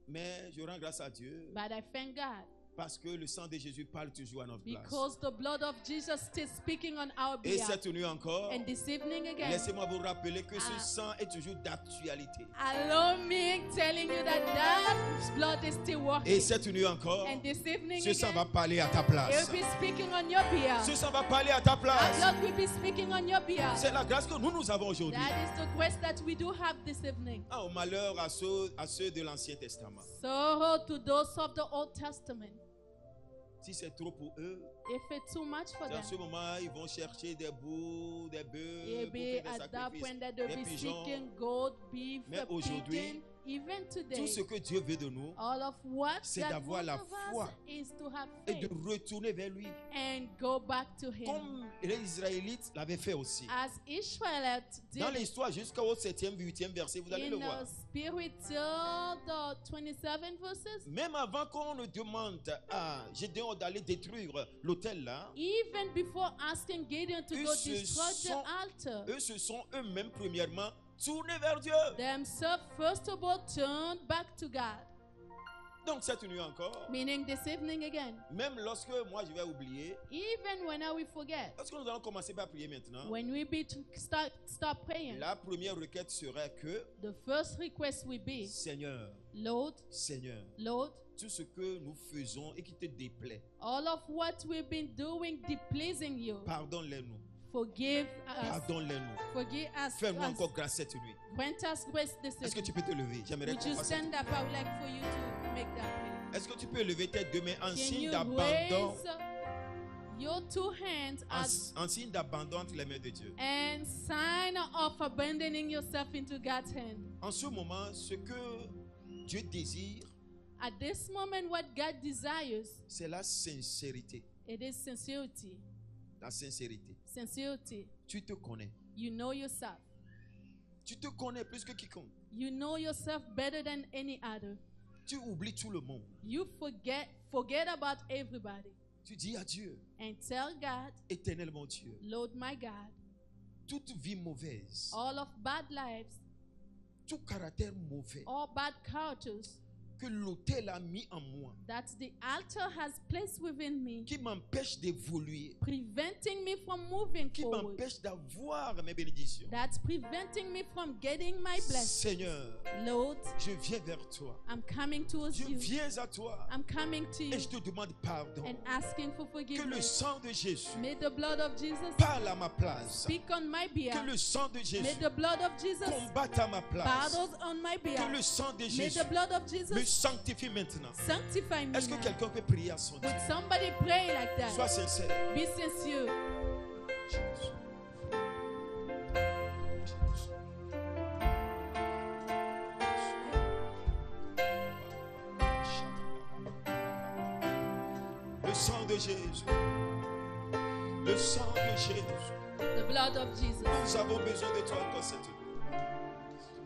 Mais je rends grâce à Dieu But I thank God parce que le sang de Jésus parle toujours à notre place. because the blood of Jesus is speaking on our Et behalf. cette nuit encore, And this evening again, laissez-moi vous rappeler que ce Ah. sang est toujours d'actualité. allow me telling you that blood is still working. Et cette nuit encore, And this evening ce sang again, va parler à ta it place. will be speaking on your behalf. Ce sang va parler à ta That place. blood will be speaking on your behalf. C'est la grâce que nous avons aujourd'hui. That is the grace that we do have this evening. Ah, au malheur à ceux de l'Ancien Testament. So to those of the Old Testament, Si c'est trop pour eux, if it's too much for c'est à them, ce moment ils vont chercher des bouts, des bœufs, pour maybe faire des at that sacrifices, point that they'll des be pigeons. seeking goat, beef, Mais a aujourd'hui, pigeon. Even Tout today, ce que Dieu veut de nous, all of what c'est God d'avoir wants la of us foi is to have et de faith retourner vers lui. and go back to Him. Comme les Israélites l'avaient fait aussi. As Israelites Dans did it l'histoire, jusqu'au 7e, 8e verset, vous allez le in voir. spirit till the 27 verses. Même avant qu'on ne demande à Gédéon d'aller détruire l'autel là, Even before asking Gideon to Eux go se destroy the sont- altar, eux se sont eux-mêmes premièrement tournés vers Dieu. themselves first of all turned back to God. Donc cette nuit encore, Meaning this evening again. même lorsque moi je vais oublier, Even when I will forget. lorsque nous allons commencer par prier maintenant, When we start praying. la première requête serait que, The first request will be, Seigneur, Lord, Seigneur, Lord, tout ce que nous faisons et qui te déplaît, all of what we've been doing displeasing you, pardonne-les-nous. forgive us. Pardonne-les-nous. Forgive us. Fais-nous encore grâce cette nuit. Grant us grace this Est-ce que evening. tu peux te lever? J'aimerais Would qu'on you fasse stand up? I would like for you to make that prayer. Est-ce que tu peux lever tes deux mains en Can signe you d'abandon, raise your two hands as en signe d'abandon entre les mains de Dieu? and sign of abandoning yourself into God's hand? En ce moment, ce que Dieu désire, At this moment, what God desires, c'est la sincérité. it is sincerity. La sincérité. Sincerity. Tu te connais. You know yourself. Tu te connais plus que quiconque. You know yourself better than any other. Tu oublies tout le monde. You forget about everybody Tu dis à Dieu, and tell God, éternel mon Dieu, Lord my God, toute vie mauvaise, all of bad lives, tout caractère mauvais all bad characters que l'autel a mis en moi, that the altar has placed within me, qui m'empêche d'évoluer, preventing me from moving qui forward, m'empêche d'avoir mes bénédictions. that's preventing me from getting my blessing. Seigneur, Lord, je viens vers toi. I'm coming towards Je you. viens à toi I'm coming to you et je te demande pardon. and asking for Que le forgiveness. sang de Jésus May the blood of Jesus parle à ma place. speak on my Que behalf. le sang de May Jésus the blood of Jesus combatte à ma place. battles on my Que behalf. le sang de May Jésus the blood of me Jesus sanctifie maintenant. sanctify me Est-ce que now. quelqu'un peut prier à son Dieu? Would somebody pray like Sois that? sincère. Be sincere. Jésus. Le sang de Jésus. Le sang de Jésus. The blood of Jesus. Nous avons besoin de toi encore cette nuit.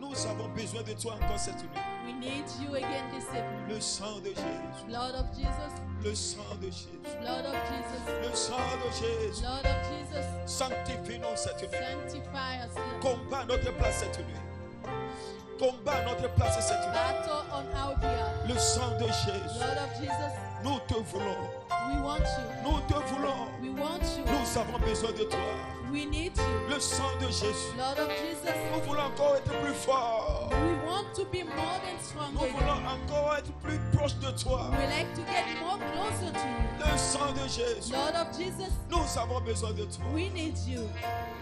Nous avons besoin de toi encore cette nuit. We need you again this evening. Le sang de Jésus. Blood of Jesus. Le sang de Jésus. Blood of Jesus. Le sang de Jésus. Blood of Jesus. Sanctifie-nous cette nuit. Sanctify us. Lord. Combat notre place cette nuit. Combat notre place cette nuit. Battle on our behalf. Le sang de Jésus. Blood of Jesus. Nous te voulons. We want you. Nous te voulons. We want you. Nous avons besoin de toi. We need you. Le sang de Jésus. Blood of Jesus. Nous voulons encore être plus forts. We want to be more than Nous stronger. voulons encore être plus proches de toi. We like to get more closer to you. Le sang de Jésus. Lord of Jesus, Nous avons besoin de toi. we need you.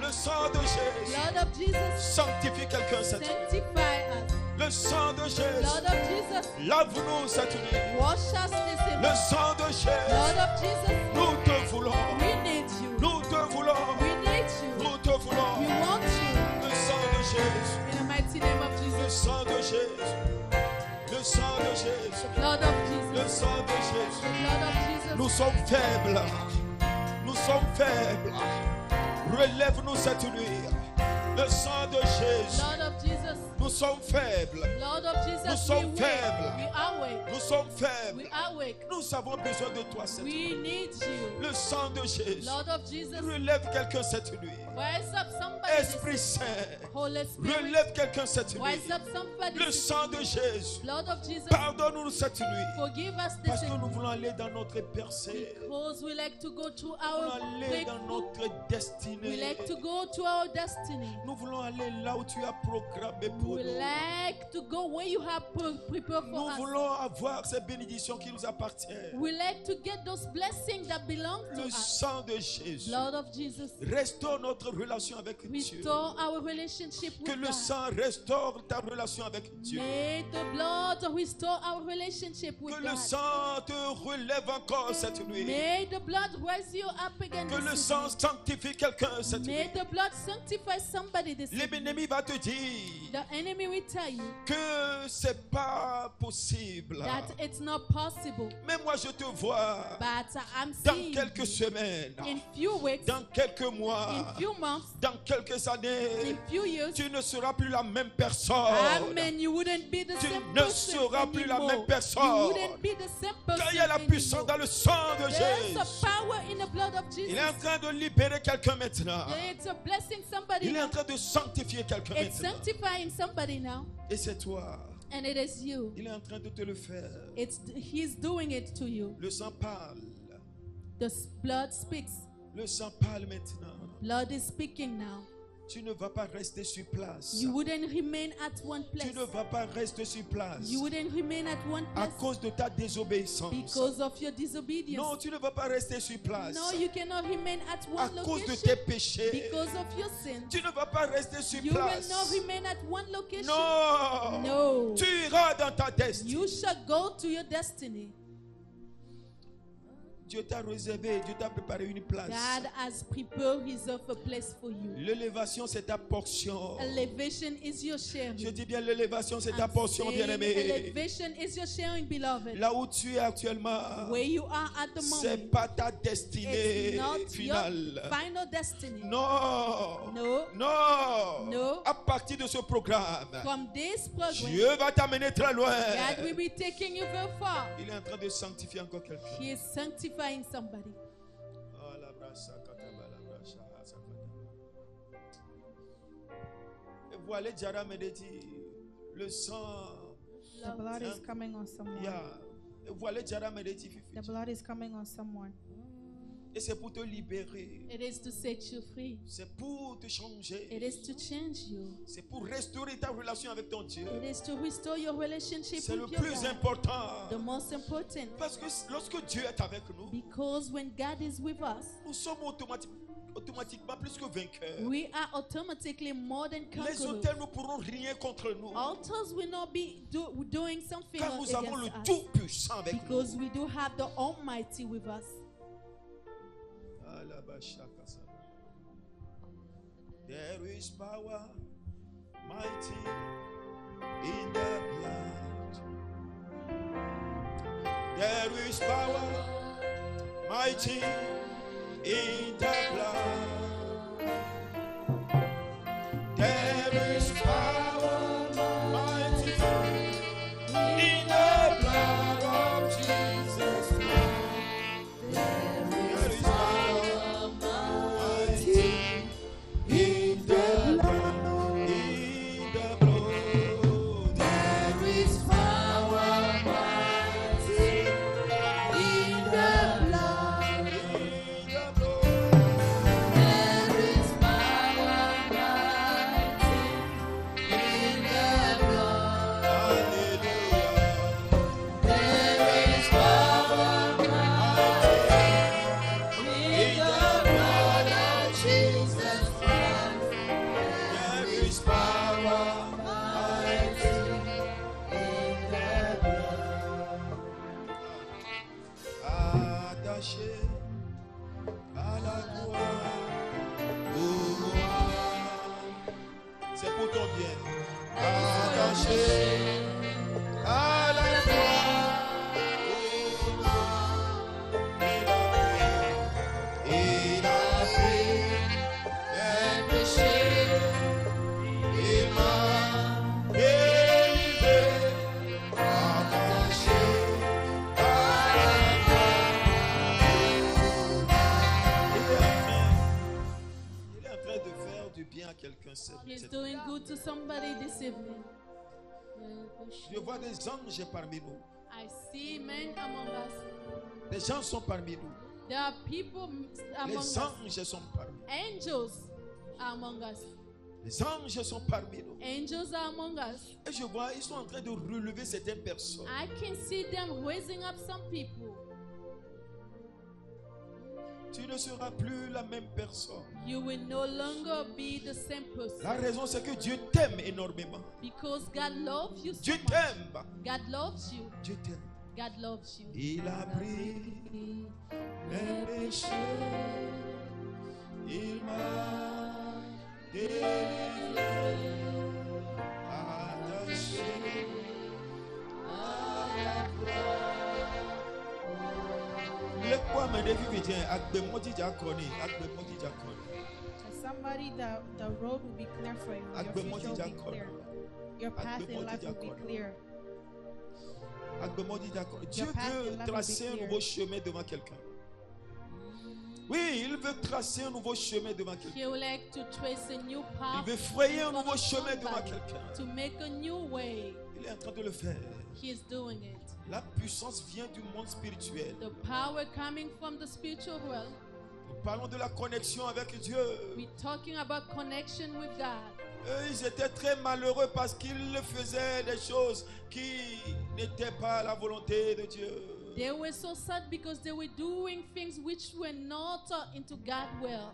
Le sang de Jésus. Lord of Jesus, Sanctifie quelqu'un cette nuit. sanctify us. Le sang de Jésus. Lord of Jesus, Lave-nous cette nuit. wash us this Le evening. sang de Jésus. Lord of Jesus, Nous te voulons. we need you. Nous te voulons. We need you. Nous te voulons. We want you. Le sang de Jésus. In the mighty name of Le Jesus. sang de Jésus. Le sang de Jésus. Blood of Le Jesus. sang de Jésus. The blood of Jesus. Nous sommes faibles. Nous sommes faibles. Relève-nous cette nuit. Le sang de Jésus. Blood of Jesus. Nous sommes faibles. Lord of Jesus, Nous sommes we faibles. wake. We are awake. Nous sommes faibles. We are awake. Nous avons besoin de toi cette nuit. We need you. Le sang de Jésus. Lord of Jesus, Relève quelqu'un cette nuit. rise up somebody. Esprit Saint. Holy Spirit, Relève quelqu'un cette nuit. rise up somebody. Le sang de Jésus. Lord of Jesus, Pardonne-nous cette nuit. forgive us Parce this que nous evening. voulons aller dans notre percée. Because we like to go through Nous voulons our aller dans breakthrough. notre We destinée. like to go to our destiny. Nous voulons aller là où tu as programmé pour We nous. like to go where you have prepared Nous for us. voulons avoir ces bénédictions qui nous appartiennent. We like to get those blessings that belong to Le us. sang de Jésus. Lord of Jesus, Restaure notre relation avec Dieu. restore our relationship Que with le God. sang restaure ta relation avec Dieu. May the blood restore our relationship with Que le God. sang te relève encore cette nuit. May the blood raise you up again Que le this sang evening. sanctifie quelqu'un cette May nuit. the blood sanctify somebody this evening. L'ennemi va te dire The enemy will tell you que c'est pas possible. that it's not possible. Mais moi je te vois But I'm dans seeing quelques semaines, in few weeks, dans quelques in mois, few months, dans quelques in années, few years, tu ne seras plus la même personne. amen, you wouldn't be the Tu same ne person seras plus la anymore. même personne. You wouldn't be the same person Car il y a la puissance anymore. dans le sang de There's a Jésus. power in the blood of Il Jesus. est en train de libérer quelqu'un maintenant. It's a blessing somebody Il est en now. train de sanctifier quelqu'un It's maintenant. sanctifying somebody now. Et c'est toi. And it is you. Il est en train de te le faire. He's doing it to you. Le sang parle. The blood speaks. Le sang parle maintenant. Blood is speaking now. Tu ne vas pas rester sur place. You wouldn't remain at one place. Tu ne vas pas rester sur place. You wouldn't remain at one À place cause de ta désobéissance. because of your disobedience. Non, tu ne vas pas rester sur place. No, you cannot remain at À one cause de location tes péchés. because of your sin. Tu ne vas pas rester sur You will place. not remain at one location. Non. No. Tu iras dans ta destinée. You shall go to your destiny. Dieu t'a réservé, Dieu t'a préparé une place. God has prepared a place for you. L'élévation, c'est ta portion. Elevation is your sharing. Je dis bien l'élévation, c'est ta I'm portion, saying bien-aimé. elevation is your sharing, beloved. Là où tu es actuellement, Where you are at the c'est moment, pas ta destinée it's not finale. your final destiny. Non. No. Non. No. À partir de ce programme, From this program, Dieu va t'amener très loin. God will be taking you very far. Il est en train de sanctifier encore quelqu'un. He is sanctifying somebody. Et voilà, Jara me dit, le sang. The blood is coming on someone. Yeah. Et voilà, Jara me dit, The blood is coming on someone. et c'est pour te libérer. It is to set you free. C'est pour te changer. It is to change you. C'est pour restaurer ta relation avec ton Dieu. It is to restore your relationship C'est le with your plus God. important. The most important. Parce que lorsque Dieu est avec nous, Because when God is with us, nous sommes automatiquement plus que vainqueurs. we are automatically more than Les conquerors. autels ne pourront rien contre nous. Altars will not be doing something Car nous avons le against us. Tout-Puissant avec nous. Because we do have the Almighty with us. There is power, mighty in the blood. There is power, mighty in the blood. There is power, mighty in the blood of Jesus Christ. There is power, mighty in the blood, in the blood. There is power, mighty in the blood, in the blood. There is power, mighty in the blood. Hallelujah. There is power, mighty in the blood of Jesus Christ. There is power, mighty in the blood. Attaché à la croix, oh moi, c'est pour ton bien. Attaché à la croix, oh moi, il a pris mes péchés, il m'a délivré, attaché à la croix. Il est en train de faire du bien à quelqu'un. He's doing good to somebody this evening. Je vois des anges parmi nous. I see men among us. Des gens sont parmi nous. There are people among Les us. anges sont parmi nous. Angels are among us. Les anges sont parmi nous. Angels are among us. Et je vois, ils sont en train de relever certaines personnes. I can see them raising up some people. Tu ne seras plus la même personne. You will no longer be the same person. La raison, c'est que Dieu t'aime énormément. Because God loves you so Dieu much. t'aime. God loves you. Dieu t'aime. God loves you. Il a pris mes péchés. Il m'a délivré. Attaché à la croix. Le quoi me défie bien. Agbe moti jakoni. Agbe moti jakoni. To somebody, the road will be clear for you. Your future will be clear. Your path in life will be clear. Agbe moti jakoni. Dieu Your path in veut life will tracer be un clear. nouveau chemin devant quelqu'un. Oui, il veut tracer un nouveau chemin devant quelqu'un. He would like to trace a new Il path veut frayer un in front nouveau of chemin devant somebody, quelqu'un. to make a new way. Il est en train de le faire. He is doing it. La puissance vient du monde spirituel. The power coming from the spiritual world. Nous parlons de la connexion avec Dieu. We're talking about connection with God. Eux, ils étaient très malheureux parce qu'ils faisaient des choses qui n'étaient pas la volonté de Dieu. They were so sad because they were doing things which were not into God's will.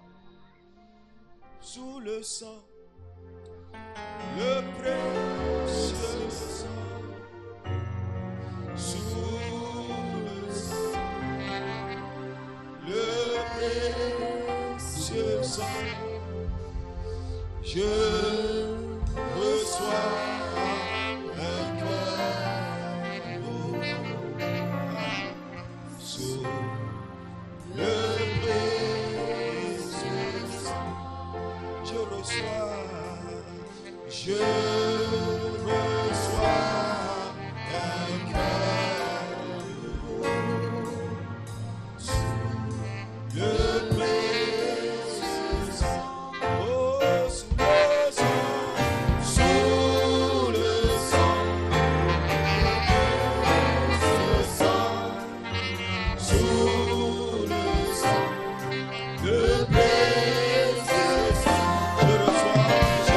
Sous le sang, le précieux sang, sous le sang, le précieux sang, je reçois un cœur nouveau. Sous le précieux sang, je reçois un cœur nouveau. Sous le précieux sang, oh, sous le sang, sous le sang, sous le sang, le précieux sang, je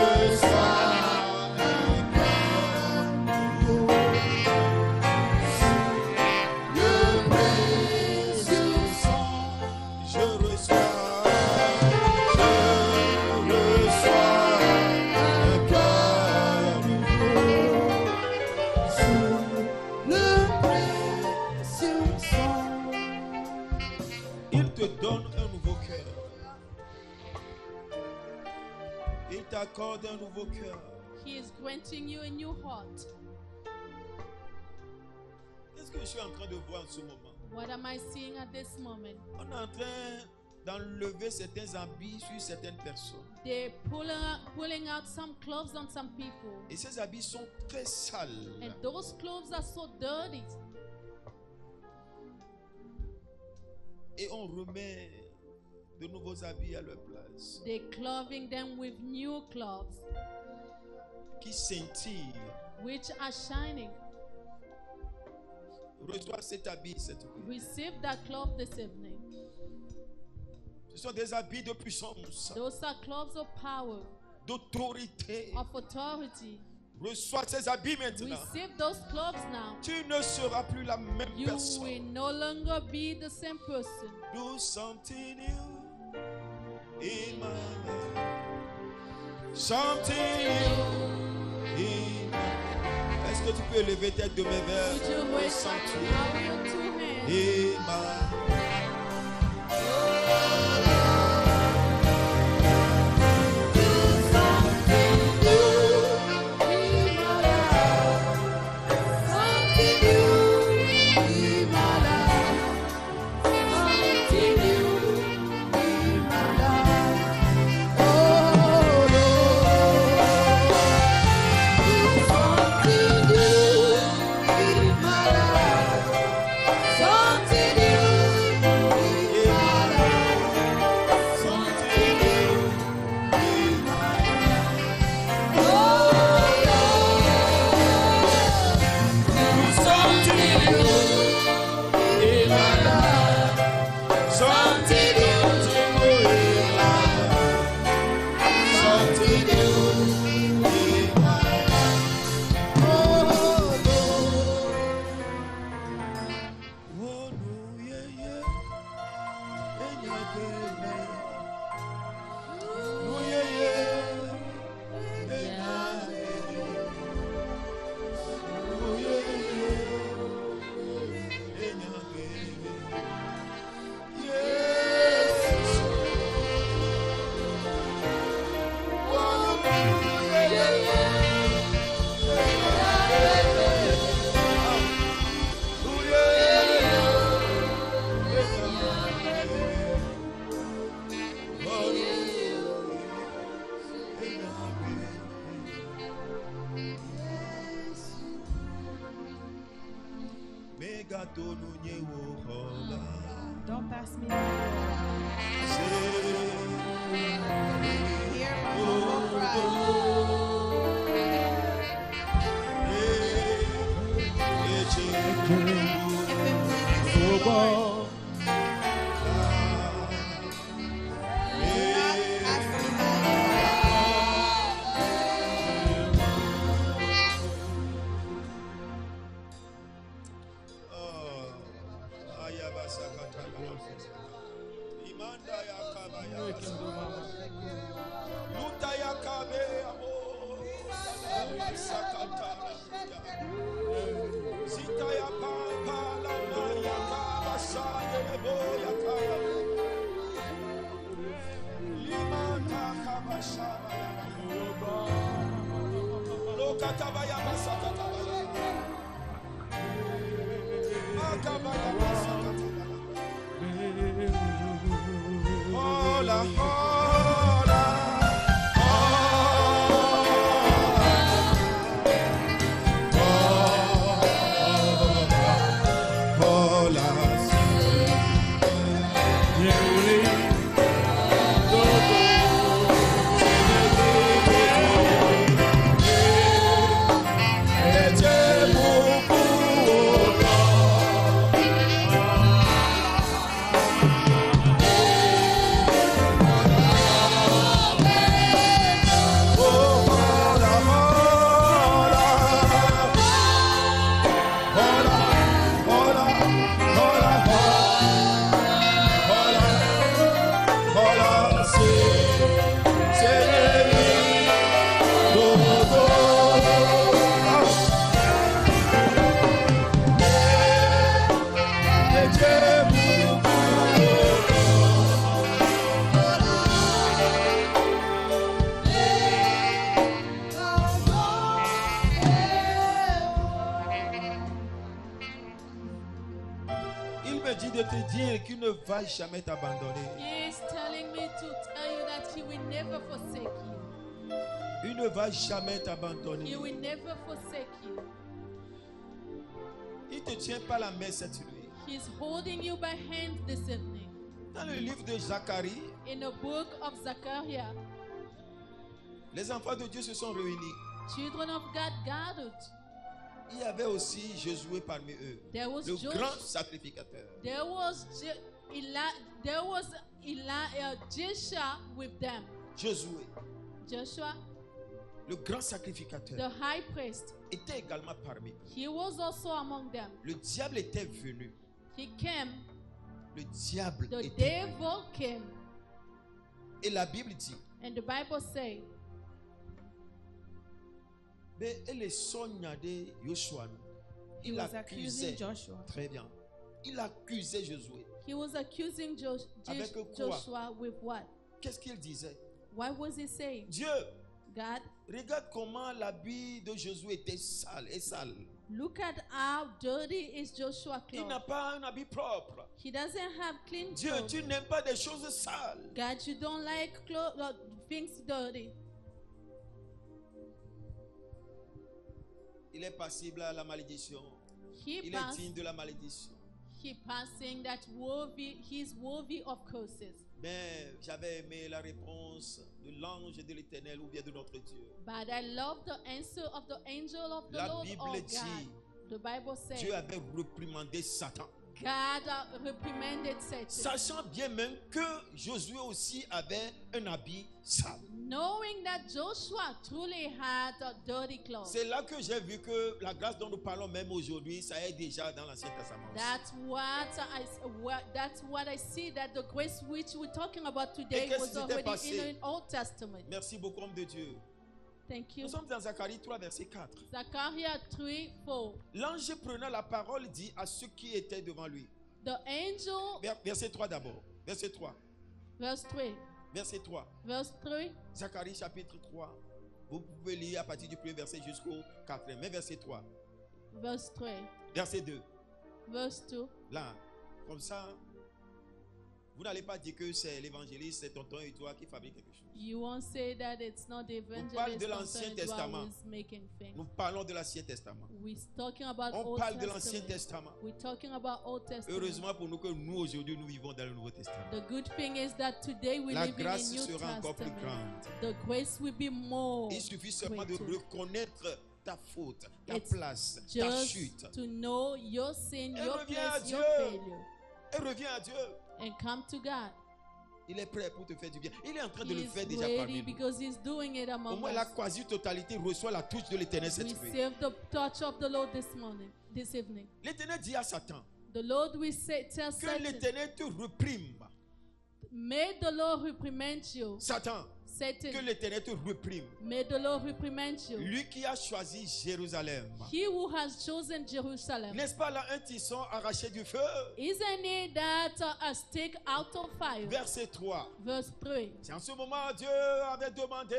reçois un cœur nouveau. Le précieux sang, je reçois un cœur nouveau. Le précieux sang, il te donne un nouveau cœur. Il t'accorde un nouveau cœur. He is granting you a new heart. Qu'est-ce que je suis en train de voir en ce moment? What am I seeing at this moment? On est en train d'enlever certains habits sur certaines personnes. They're pulling out some clothes on some people. Et ces habits sont très sales. And those clothes are so dirty. Et on remet de nouveaux habits à leur place. They're clothing them with new clothes, Qui scintillent. which are shining. Reçois cet habit cette nuit. Receive that cloth this evening. Ce sont des habits de puissance, Those are clothes of power, d'autorité. of authority. Reçois ces habits maintenant. Receive those clothes now. Tu ne seras plus la même You personne. will no longer be the same person. Do something new in my life. Something new in my life. Est-ce que tu peux lever tes deux mains vers Would you le raise sanctuaire? up your two hands? In my Don't pass me by. Hear my humble cry. bord. Jamais t'abandonner. He is telling me to tell you that he will never forsake you. Il ne va jamais t'abandonner. He will never forsake you. Il te tient par la main cette nuit. He is holding you by hand this evening. Dans le livre de Zacharie, in the book of Zechariah, les enfants de Dieu se sont réunis. Children of God gathered. Il y avait aussi Josué parmi eux, le grand sacrificateur. There was Joshua with them. Joshua, le grand sacrificateur, the high priest, était également parmi eux. He was also among them. Le diable était venu. He came. Le diable the était devil venu. Came. Et la Bible dit, and the Bible says, il accusait Joshua. Très bien. Il accusait Josué. He was accusing Joshua with what? Qu'est-ce qu'il disait? What was he saying? Dieu, God, regarde comment l'habit de Josué était sale et sale. Look at how dirty is Joshua clothes. Il n'a pas un habit propre. He doesn't have clean Dieu, clothes. tu n'aimes pas des choses sales. God, you don't like things dirty. Il est passible à la malédiction. Il est digne de la malédiction. He passing that he's worthy of curses. Mais j'avais aimé la réponse de l'ange de l'Éternel ou bien de notre Dieu. But I love the answer of the angel of the Lord. La Bible dit, the Bible says, Dieu avait reprimandé Satan. God reprimanded Satan. Sachant bien même que Josué aussi avait un habit sale. Knowing that Joshua truly had a dirty clothes. C'est là que j'ai vu que la grâce dont nous parlons même aujourd'hui, ça est déjà dans l'Ancien Testament. That's what I see, that the grace which we're talking about today was already in the Old Testament. Merci beaucoup, homme de Dieu. Thank you. Nous sommes dans Zacharie 3, verset 4. Zechariah 3:4. L'ange prenant la parole dit à ceux qui étaient devant lui. The angel. Verset 3 d'abord. Verset 3. Verse 3. Verset 3. Verse 3. Zacharie chapitre 3. Vous pouvez lire à partir du premier verset jusqu'au 4e. Mais verset 3. Verse 3. Verset 2. Verse 2. Là, comme ça, vous n'allez pas dire que c'est l'évangéliste, c'est tonton et toi qui fabrique quelque chose. You won't say that it's not the evangelist. On parle de l'Ancien Testament. Nous parlons de l'Ancien Testament. On parle de l'Ancien Testament. We're talking about Old Testament. Heureusement pour nous que nous aujourd'hui nous vivons dans le Nouveau Testament. The good thing is that today we La live grâce in a New sera encore plus Testament. grande. The grace will be more. Il suffit seulement de reconnaître ta faute, ta It's place, ta just chute. to know your sin, Et your reviens à place, your Dieu. failure, Et reviens à Dieu. and come to God. Il est prêt pour te faire du bien. Il est en train de He le is faire déjà ready parmi nous. because He's doing it Au among moins, la us. quasi-totalité reçoit la touche de l'Éternel cette nuit. Receive the touch of the Lord this morning, this evening. L'Éternel dit à Satan The Lord will say, tell que Satan, l'Éternel te réprime. may the Lord reprimand you. Satan, que Satan, l'Éternel te réprime. may the Lord reprimand you. Lui qui a choisi Jérusalem. He who has chosen Jerusalem. N'est-ce pas là un tisson arraché du feu? Isn't it that a stick out of fire? Verset 3. Verse 3. C'est en ce moment Dieu avait demandé.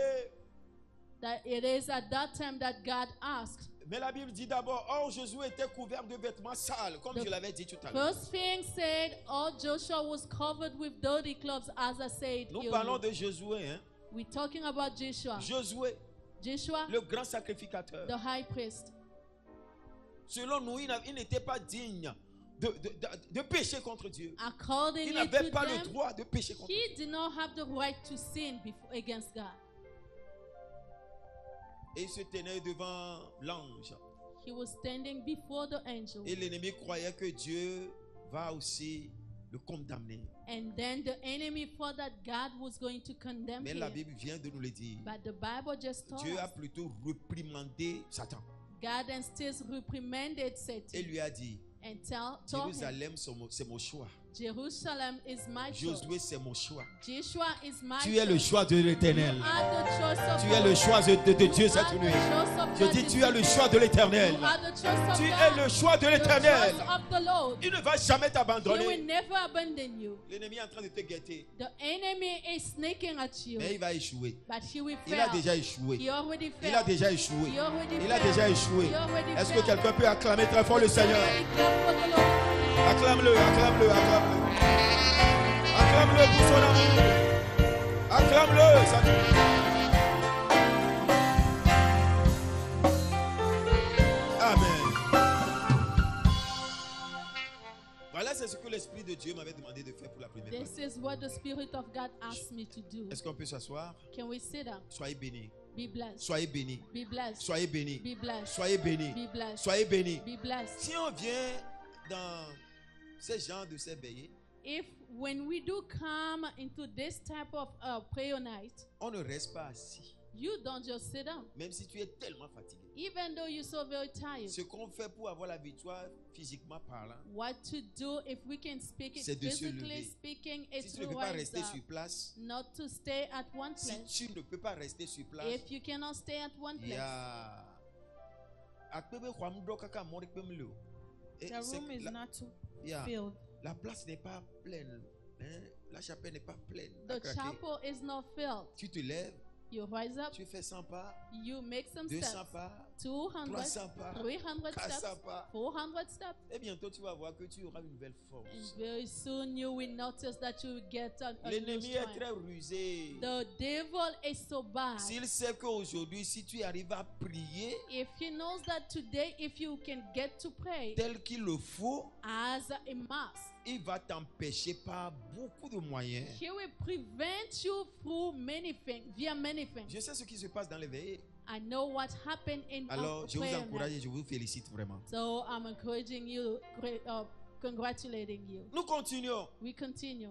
That it is at that time that God asked. Mais la Bible dit d'abord, or Josué était couvert de vêtements sales, comme je l'avais dit tout à l'heure. First thing said, all Joshua was covered with dirty clothes, as I said. Nous parlons de Josué, hein? We're talking about Joshua. Josué, Joshua, le grand sacrificateur. the high priest. Selon nous, il n'était pas digne de pécher contre Dieu. Il According n'avait to pas le them, droit de pécher contre Dieu. he did not have the right to sin against God. Et il se tenait devant l'ange. He was standing before the angel. Et l'ennemi croyait que Dieu va aussi le condamner. And then the enemy thought that God was going to condemn Mais him. la Bible vient de nous le dire. But the Bible just told Dieu a us plutôt réprimandé Satan. God instead reprimanded Et Satan lui a dit, and told him, Jérusalem, c'est mon choix. Jerusalem is my choice. Josué, c'est mon choix. Joshua is my Tu es le choice. choix de l'Éternel. You are the choice of Tu es God. le choix de Dieu You cette are the nuit. choice of Je God dis, this tu es le evening. choix de l'Éternel. You are the choice of Tu es God. le choix de The l'Éternel. choice of the Lord. Il ne va jamais He will t'abandonner. never abandon you. L'ennemi est en train de te guetter. The enemy is sneaking at you, Mais il va échouer. but he will Il a fail. déjà échoué. He already Il a failed. déjà échoué. He already Il a failed. déjà échoué. He already Est-ce que failed. quelqu'un peut acclamer très fort le Seigneur? Somebody clap for the Lord. Acclame-le, acclame-le, acclame-le. Acclame-le pour son amour. Acclame-le. Amen. Voilà, c'est ce que l'Esprit de Dieu m'avait demandé de faire pour la première This fois. is what the Spirit of God asked me to do. Est-ce qu'on peut s'asseoir? Can we sit down? Soyez bénis. Be blessed. Soyez bénis. Be blessed. Soyez bénis. Be blessed. Soyez bénis. Be blessed. Soyez bénis. Be blessed. Si on vient dans ces genres de s'éveiller, If when we do come into this type of prayer night, on ne reste pas assis. you don't just sit down. Même si tu es tellement fatigué. Even though you're so very tired, Ce qu'on fait pour avoir la victoire physiquement parlant, what to do if we can speak it c'est de se physically lever. speaking, Si it's tu ne to peux pas rise rester up, sur place, not to stay at one si place. tu ne peux pas rester sur place, If you cannot stay at one il y place, a akpebe kwamdo kaka mori kpemlo. Et The c'est room is la- not too yeah, filled. la place n'est pas pleine. Hein? La chapelle n'est pas pleine. the à craquer. chapel is not filled. Tu te lèves, You rise up, tu fais 100 pas, you make some 200 steps, pas, 200, 300 pas, 300 400 steps, pas. 400 steps. Et bientôt tu vas voir que tu auras une nouvelle force. And very soon you will notice that you will get a new L'ennemi est strength. très rusé. The devil is so bad. S'il sait qu'aujourd'hui, si tu arrives à prier If he knows that today, if you can get to pray tel qu'il le faut, as a must, il va t'empêcher par beaucoup de moyens. he will prevent you through many things, via many things. Je sais ce qui se passe dans les veillées. I know what happened in Alors, our je vous prayer encourage night. et je vous félicite vraiment. So I'm encouraging you, congratulating you. Nous continuons. We continue.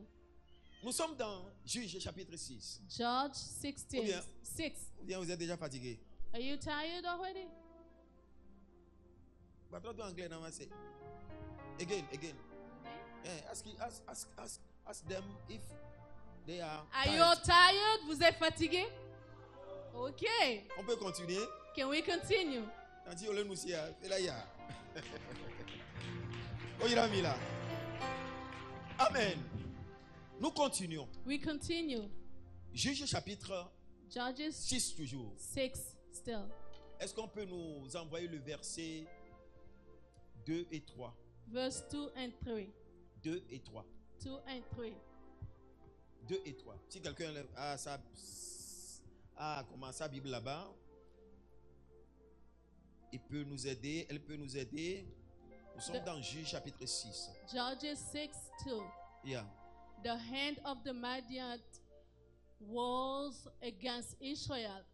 Nous sommes dans Juge chapitre 6. Judge 16, Ou bien- 6. Ou bien vous êtes déjà fatigué. Are you tired already? Pas trop d'anglais, non, c'est. Again. Eh, ask them if they are Are tired. you all tired? Vous êtes fatigué? Ok. On peut continuer. Can we continue? Tanti ole nous sia, et là il y a. Oh, il a mis là. Amen. Nous continuons. We continue. Juge chapitre Judges 6 toujours. 6 still. Est-ce qu'on peut nous envoyer le verset 2 et 3? Verse 2 and 3. 2 et 3. 2 and 3. 2 et 3. Si quelqu'un a commencé sa Bible là-bas, il peut nous aider, elle peut nous aider. Nous sommes dans Juge chapitre 6. Judges 6 2. Yeah. The hand of the Midian was against Israel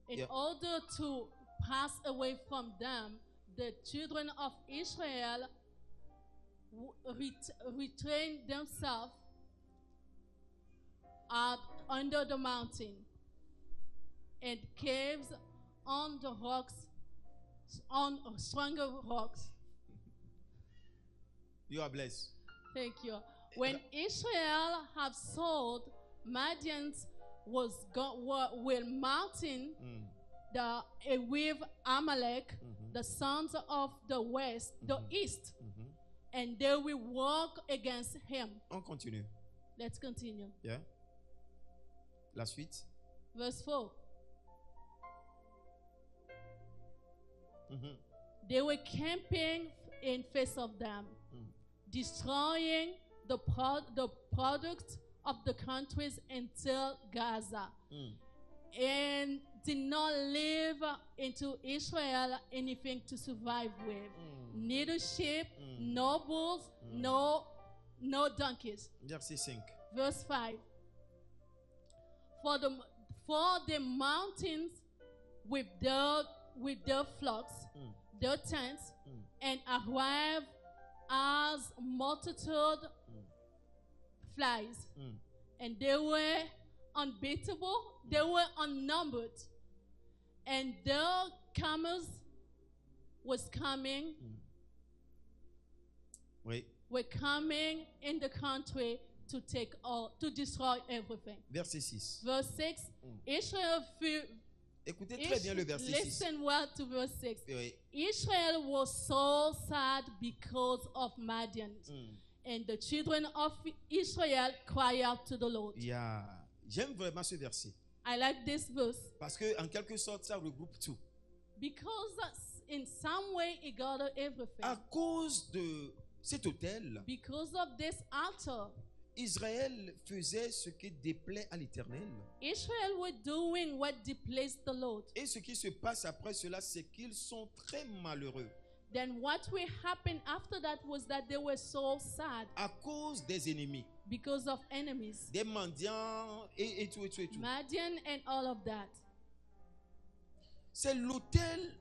in Yeah. order to passed away from them, the children of Israel retrained themselves up under the mountain and caves on the rocks, on stronger rocks. You are blessed. Thank you. When Israel have sold, Madians were mountain with Amalek, the sons of the west, the east, and they will walk against him. On continue. Let's continue. Yeah. La suite. Verse 4. They were camping in face of them, destroying the products of the countries until Gaza, and did not leave into Israel anything to survive with. Neither sheep, no bulls, no donkeys. Verset 5. Verse 5. For the mountains with their flocks, their tents, and arrive as multitude flies, and they were unbeatable, they were unnumbered, and their camels was coming, were coming in the country to destroy everything. Verset 6. Verse 6. Israel Écoutez très bien le verset 6. Listen well to verse 6. Oui. Israel was so sad because of Madian. And the children of Israel cry out to the Lord. Yeah. J'aime vraiment ce verset. I like this verse. Parce que en quelque sorte, ça regroupe tout. Because in some way it gathered everything. À cause de cet autel, because of this altar, Israël faisait ce qui déplaît à l'Éternel. Israel were doing what displeased the Lord. Et ce qui se passe après cela, c'est qu'ils sont très malheureux. Then what will happen after that was that they were so sad. À cause des ennemis. Because of enemies. Des mendiants et tout. Madian and all of that. C'est l'autel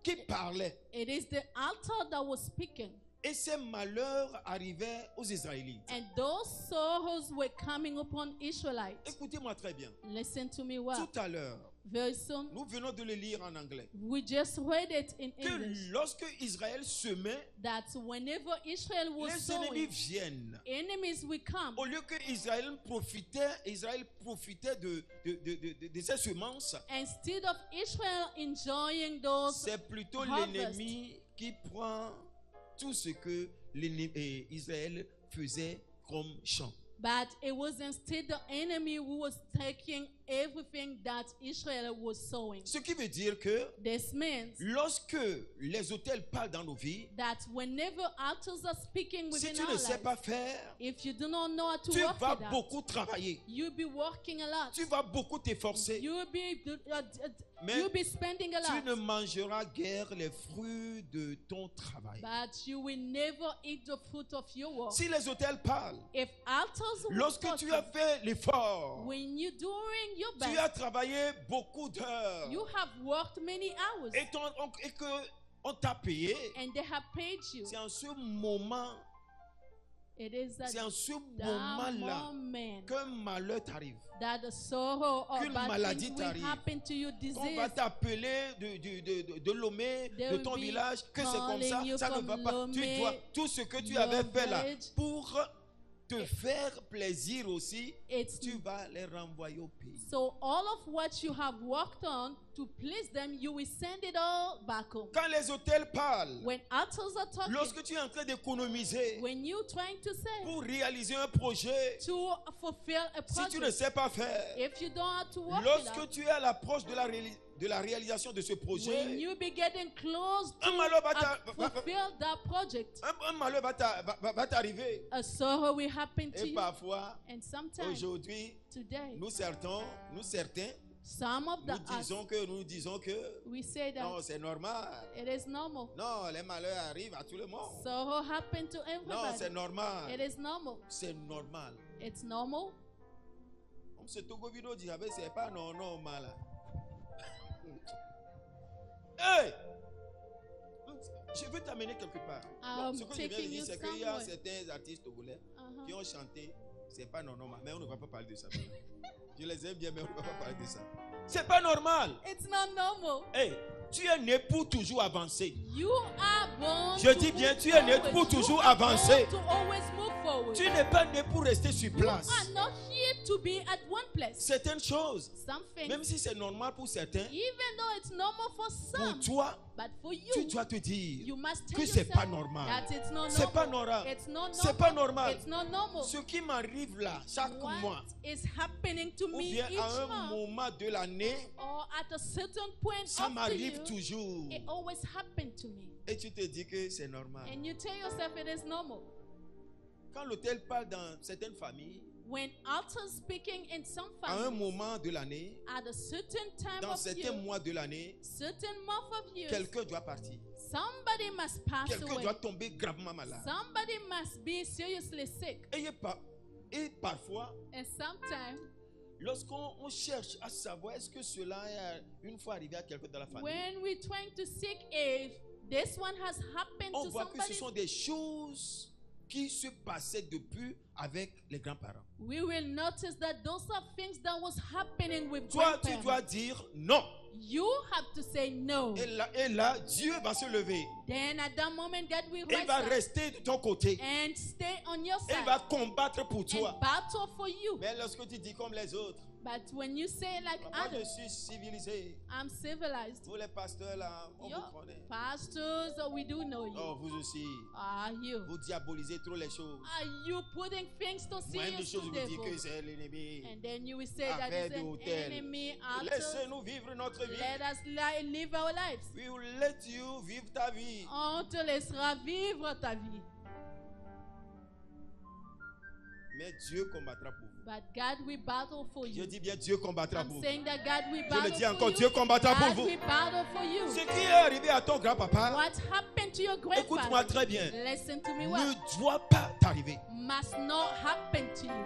qui parlait. It is the altar that was speaking. Et ces malheurs arrivaient aux Israélites. And those sorrows were coming upon Israelites. Écoutez-moi très bien. Listen to me well. Tout à l'heure, very soon, nous venons de le lire en anglais. We just read it in que English. Lorsque Israël semait, that whenever Israel was les sowing, ennemis viennent. Enemies will come. Au lieu que Israël profitait de ces semences. Instead of Israel enjoying those, c'est plutôt harvest. L'ennemi qui prend tout ce que Israël faisait comme champ. But it was instead the enemy who was taking everything that Israel was sowing. Ce qui veut dire que this means lorsque les autels parlent dans nos vies, that whenever altars are speaking within si tu our ne sais lives, pas faire, if you do not know how to tu work vas it out, beaucoup travailler. you'll be working a lot. Tu vas beaucoup t'efforcer. You'll Mais be spending a tu lot. ne mangeras guère les fruits de ton travail. But you will never eat the fruit of your work. Si les autels parlent, If altars will lorsque talk, tu as fait l'effort, when you doing your tu best, as travaillé beaucoup d'heures, you have worked many hours, et que on t'a payé, and they have paid you. c'est en ce moment, It is at c'est en ce that moment-là moment qu'un malheur t'arrive. that the sorrow or Qu'une bad maladie things will t'arrive. happen to you, On disease. va t'appeler de Lomé, They de will ton be village, que c'est comme ça, calling you ça ne from va pas. Tu Lomé, dois tout ce que tu your avais fait là village. pour te faire plaisir aussi, It's tu vas les renvoyer au pays. so all of what you have worked on to please them, you will send it all back home. Quand les hôtels parlent, When altars are talking, lorsque tu es en train d'économiser when you trying to save pour réaliser un projet, to fulfill a si tu ne project, sais pas faire, if you don't know how to work it lorsque out, tu es à l'approche de la réalisation de ce when projet, you be getting close to un malheur va fulfill that project, un malheur va t'arriver. a sorrow will happen to Et you. parfois, And sometimes, aujourd'hui, today, nous certains, some of the nous disons que we say that non, c'est normal. it is normal. Non, les malheurs arrivent à tout le monde. Sorrow happen to Non, c'est everybody. normal. It is normal. C'est normal. It's normal. Comme ce Togo vidéo dit, c'est pas non normal. Hey! Je veux t'amener quelque part. Donc, ce que je viens de dire, c'est qu'il y a certains artistes togolais qui ont chanté. C'est pas normal, mais on ne va pas parler de ça. Je les aime bien, mais on ne va pas parler de ça. C'est pas normal. It's not normal. Hey, tu es né pour toujours avancer. You are born Je dis bien, tu es né pour toujours avancer. to always move forward. Tu n'es pas né pour rester sur place. You are not here to be at one place. Certaines choses, Something, même si c'est normal pour certains, even though it's normal for pour some, toi, but for tu you, dois te dire you must tell que c'est yourself pas normal. that it's not C'est pas normal. normal. It's not C'est pas normal. normal. It's not normal. Ce qui m'arrive là, chaque mois, What is happening to ou me bien each à un month, moment de l'année, or at a certain point ça of the m'arrive year, toujours. it always happened to me. Et tu te dis que c'est normal. And you tell yourself it is normal. Quand l'autel parle dans certaines familles, When authors speaking in some à un families, moment de l'année, at a certain time dans of certains year, mois de l'année, certain month of years, quelqu'un doit partir. somebody must pass Quelqu'un away. doit tomber gravement malade. Somebody must be seriously sick. Et parfois, And sometimes, lorsqu'on cherche à savoir est-ce que cela est une fois arrivé à quelqu'un dans la famille, when we're trying to seek if this one has happened on to voit que somebody, ce sont des choses qui se passaient depuis avec les grands-parents. we will notice that those are things that was happening with Toi, tu grandparents. dois dire non. You have to say no. Et là, Dieu va se lever. Then at that moment, God will Il rise va up rester de ton côté. and stay on your Il side va combattre pour toi. and battle for you. Mais lorsque tu dis comme les autres, But when you say like moi je others, suis civilisé. I'm civilized. Vous les pasteurs là, on Yo, vous connaît. pastors, we do know you. Oh, vous aussi. Are you? Vous diabolisez trop les choses. Are you putting things to Moi, une serious chose, to vous dites que devil? c'est l'ennemi. And then you will say that Affaire it's de an hôtel. enemy out. Laissez-nous vivre notre vie. Let us live our lives. We will let you vivre ta vie. On te laissera vivre ta vie. Mais Dieu combattra pour vous. But God will battle for Je you. dis bien Dieu combattra pour I'm vous. saying that God will Je le battle dis for encore, you. Dieu combattra pour God vous. will battle for you. Ce qui est arrivé à ton grand-papa, What happened to your écoute-moi grandfather? très bien, Listen to me well. ne doit pas t'arriver. Must not happen to you.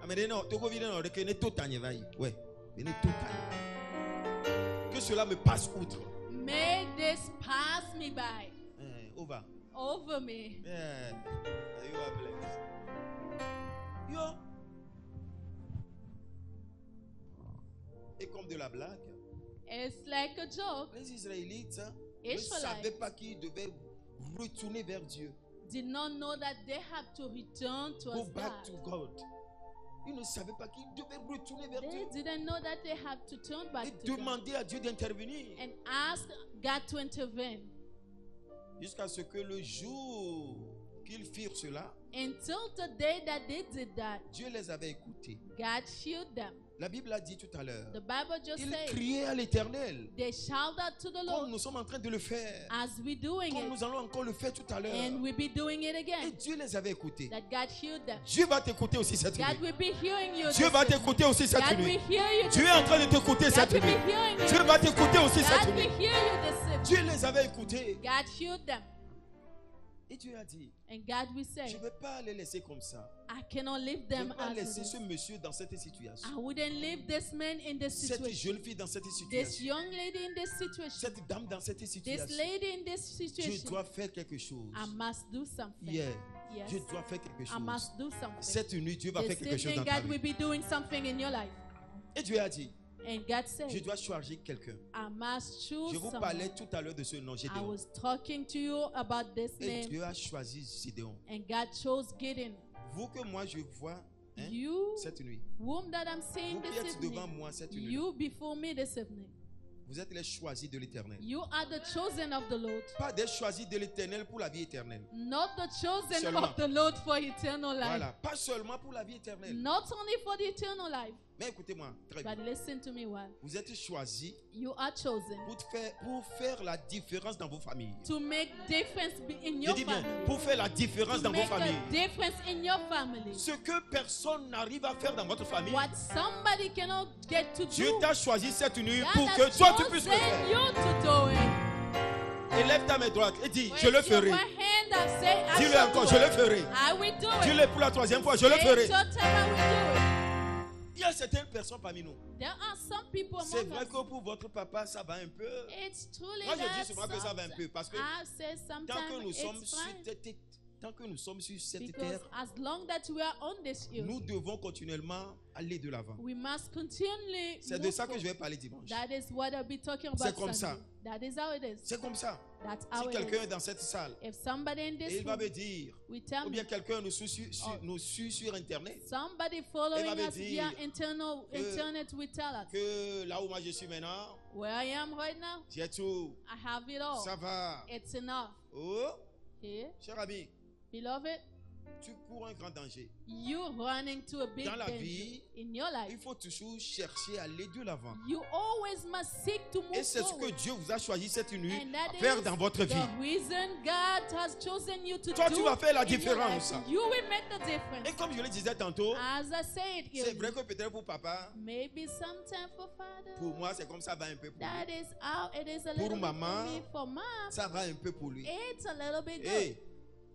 Ah, mais non, tu reviens dans le reconnaît tout à n'y ouais, venez tout à. Que cela me passe outre. May this pass me by. Où va? Over me. Yeah, you are blessed. Yo. Et comme de la blague, It's like a joke. les Israélites ne Israelites savaient pas qu'ils devaient retourner vers Dieu. did not know that they have to return Go towards back to God. God. Ils ne savaient pas qu'ils devaient retourner vers They Dieu didn't know that they have to turn back et to God demander à Dieu d'intervenir and ask God to intervene. jusqu'à ce que le jour qu'ils firent cela, Until the day that they did that, Dieu les avait écoutés. God shielded them. La Bible a dit tout à l'heure, The Bible just ils said criaient à l'Éternel they shouted to the comme Lord nous sommes en train de le faire, as we doing comme it, nous allons encore le faire tout à l'heure. and we be doing it Et again. Dieu les avait écoutés. That God shielded them. Dieu va t'écouter aussi cette God nuit. will be hearing you. Dieu this va evening. t'écouter aussi cette God nuit. will hear you. Dieu this est en train de evening. t'écouter God cette will nuit. be hearing you. Dieu va t'écouter aussi cette God nuit. will hear you this evening. Dieu les avait écoutés. God shielded them. Et Dieu a dit, And God will je say, ne vais pas les laisser comme ça. I cannot leave Je ne them vais pas as laisser this. ce monsieur dans cette situation. I wouldn't leave this man in this Cette situation. jeune fille dans cette This situation. young lady in this situation. Cette dame dans cette This situation. lady in this Je situation. dois faire quelque chose. I must do something. Yeah. Yes. Je dois faire quelque I chose. must do something. Cette nuit, Dieu va faire This quelque chose dans evening, ta God will vie. be doing something in your life. Et Dieu a dit, And God je said, dois choisir quelqu'un. I must choose Je vous someone. parlais tout à l'heure de ce nom, I Gédéon. was talking to you about this Et name, Dieu a choisi Gédéon. and God chose Gideon. Vous que moi je vois hein, You, cette nuit. whom that I'm seeing Vous qui this êtes devant evening, moi cette nuit. you before me this evening. Vous êtes les choisis de l'Éternel. You are the chosen of the Lord, Pas des choisis de l'Éternel pour la vie éternelle. not the chosen Seulement. of the Lord for eternal life. Voilà. Pas seulement pour la vie éternelle. Not only for the eternal life, Mais écoutez-moi, très bien. but listen to me well. Vous êtes choisis You are chosen pour faire la différence dans vos familles. to make difference in Je your dis bien, family. pour faire la différence To dans vos make familles. a difference in your family. Ce que personne n'arrive à faire dans votre famille, What somebody cannot get to Dieu do, t'a choisi cette nuit God pour has que toi tu puisses le chosen faire. you to do it. Élève ta main droite et dis, je Raise le your ferai. right hand and say, I Dis-le shall encore, do je it. le ferai. I will do it. Dis-le pour la troisième fois, je le Say it ferai. your time, I will do it. Il y a certaines personnes parmi nous. There are some people C'est among vrai us. que pour votre papa, ça va un peu. It's truly Moi, je that dis souvent que ça va un peu parce que I say tant que sometimes nous sommes it's sur fine. cette Because terre, as long that we are on this earth, nous devons continuellement aller de l'avant. we must continually C'est de move ça que je forward. vais parler dimanche. That is what I'll be talking about C'est comme ça. Sunday. That is how it is. C'est comme ça. That's Si how it quelqu'un est is. dans cette salle If somebody in et this il va room me dire, will tell ou bien me, quelqu'un nous suit sur Internet, somebody following va me us via dire internet will tell us, que là où moi je suis maintenant, where I am right now, j'ai tout, I have it all. ça va. It's enough. Oh, Here, cher ami, beloved, tu cours un grand danger. you running to a big Dans la danger vie, in your life. Il faut toujours chercher à aller de l'avant. You always must seek to move Et c'est ce que forward. Dieu vous a choisi cette nuit And that à faire is dans votre vie. the reason God has chosen you to Toi, do tu vas faire la in your différence. life. You will make the difference. Et comme je le disais tantôt, As I said, c'est vrai que peut-être pour papa, maybe sometime for father, pour moi, c'est comme ça va un peu pour that lui. is how it is a Pour little bit maman, for me. For mom, Ça va un peu pour lui. it's a little bit good. Et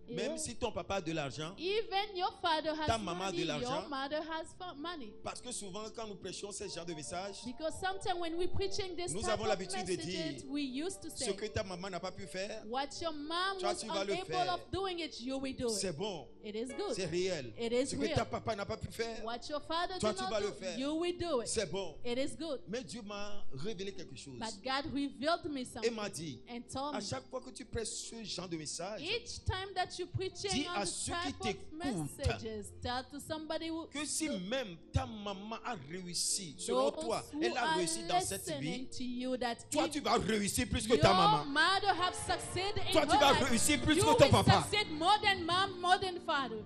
Yeah. même si ton papa a de l'argent, Even your father has ta maman a money, de l'argent. your mother has money. parce que souvent quand nous prêchons ce genre de message, Because sometimes when we're preaching this Nous type avons of l'habitude de messages, dire, we used to ce say, que ta maman n'a pas pu faire, what your mom toi, was tu vas le unable faire. of doing it, you will do c'est it. bon, It is good. c'est réel. It is Ce que real. ta papa n'a pas pu faire, What your father Toi, did tu not vas le do, faire. you will do it. c'est bon. It is good. Mais Dieu m'a révélé quelque chose. But God revealed me Et something m'a dit, and told à me, chaque fois que tu prêches ce genre de message, each time that you're preaching dis on à this ceux type qui of t'écoutent messages, tell to somebody who, que si même ta maman a réussi, selon those toi, who elle a are réussi dans cette vie, listening to you, that toi if tu vas réussir plus que your ta maman. mother have succeeded in Toi her tu vas life, réussir plus you que ton will papa. succeed more than mom, more than father.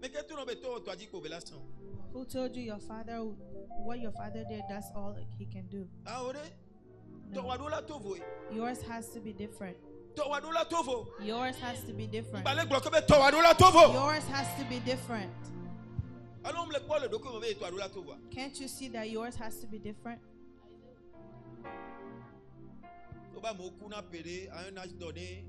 Mais que tu n'as pas dit qu'au Bélasson. Who told you your father, what your father did, that's all he can do? Ah ouais? No. Towadola tovo. Yours has to be different. Towadola tovo. Yours has to be different. Balek bloqué mais towadola tovo. Yours has to be different. Alors on me le document mais towadola tovo. Can't you see that yours has to be different? Oba mokuna péré à un âge donné,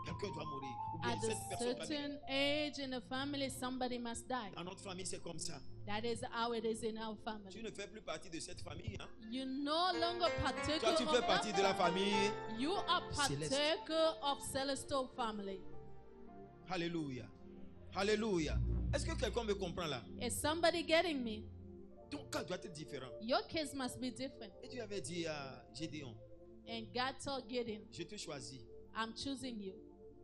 quelqu'un doit mourir. Ou bien At cette a personne doit mourir. certain age in the family, somebody must die. Dans notre famille c'est comme ça. That is how it is in our Tu family. ne fais plus partie de cette famille. Hein? You no longer partake Toi tu of fais partie de la that. famille. You are Céleste. partaker of celestial family. Alléluia. Alléluia. Est-ce que quelqu'un me comprend là? Is somebody getting me? Ton cas doit être différent. Your case must be different. Et Dieu avait dit à Gédéon, And God told Gideon, je te choisis. I'm choosing you.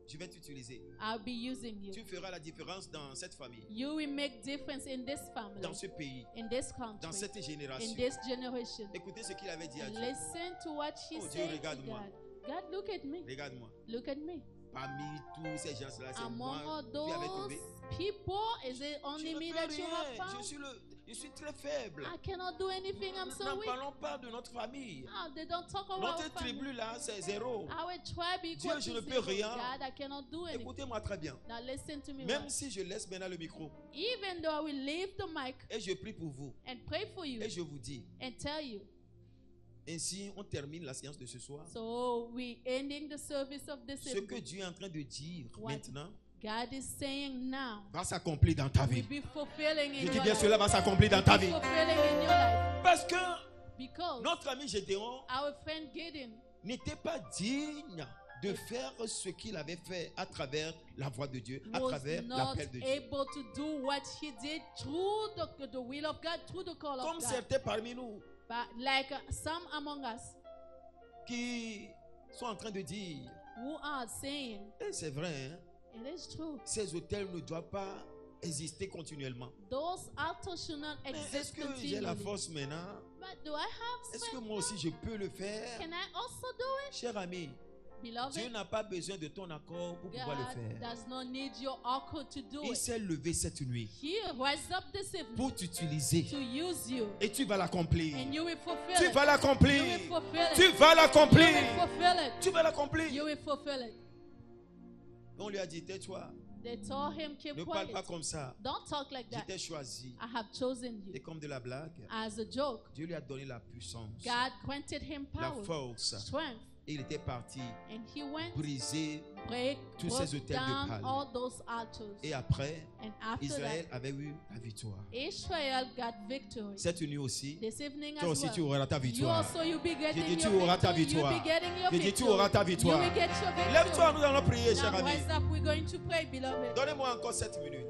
Je vais t'utiliser. I'll be using you. Tu feras la différence dans cette famille, You will make difference in this family, dans ce pays, in this dans country, cette in génération. this generation. Écoutez ce qu'il avait dit à Dieu. Listen to what he Oh, Dieu, said to regarde-moi. God. God, look at me. Regarde-moi. Look at me. Parmi tous ces gens-là, c'est Among moi all qui avais those trouvé. people, is it Je only ne me peux that you have rien. found? Je suis très faible. I cannot do anything. I'm so N'en weak. parlons pas de notre famille. Oh, they don't talk about Notre our family. tribu là, c'est zéro. Our tribe Dieu, equal je to ne peux zero. rien. God, I cannot do anything. Écoutez-moi très bien. Now listen to me. Même well. si je laisse maintenant le micro Even though I will leave the mic et je prie pour vous and pray for you et je vous dis, and tell you. ainsi on termine la séance de ce soir. So we ending the service of this Ce que evening. Dieu est en train de dire What maintenant God is saying now va s'accomplir dans ta will vie. be fulfilling in Je your dis bien life. cela va s'accomplir dans ta Be vie. fulfilling in your life. Parce que Because notre ami Gédéon our friend Gideon n'était pas digne de faire ce qu'il avait fait à travers la voix de Dieu, à was travers not l'appel de Dieu. able to do what he did through the will of God, through the call Comme of God. certains parmi nous But like some among us qui sont en train de dire, who are saying, et c'est vrai, hein, it is true. ces hôtels ne doivent pas exister continuellement. Those altars should not Mais est-ce exist que j'ai la continually. force maintenant? But do I have Est-ce que strength? moi aussi je peux le faire? Can I also do it? Cher ami, Beloved, Dieu n'a pas besoin de ton accord pour pouvoir le God faire. does not need your accord to do Il it. s'est levé cette nuit He rise up this evening pour t'utiliser to use you. et tu vas l'accomplir. And you will fulfill Tu it. vas You l'accomplir. will fulfill Tu it. vas You l'accomplir. will fulfill it. Tu vas l'accomplir. You will fulfill it. On lui a dit, tais-toi, They told him, keep ne parle quiet. pas comme ça. Don't talk like Je that. t'ai choisi. I have chosen Et you. comme de la blague, As a joke, Dieu lui a donné la puissance, God granted him la power, force, strength, Et il était parti And he went, briser tous broke ces autels de down Baal. all those altars. Et après, And after Israël that, avait eu la victoire. Israel got victory. Cette nuit aussi, This evening toi as aussi tu well. auras ta You victoire. also, you'll be J'ai getting dit, tu your auras ta victory. You'll victoire. be getting your J'ai dit, tu victory. auras ta You victoire. will get your victory. Lève-toi, nous allons prier, cher Now ami. rise up, we're going to pray, beloved. Donnez-moi encore 7 minutes.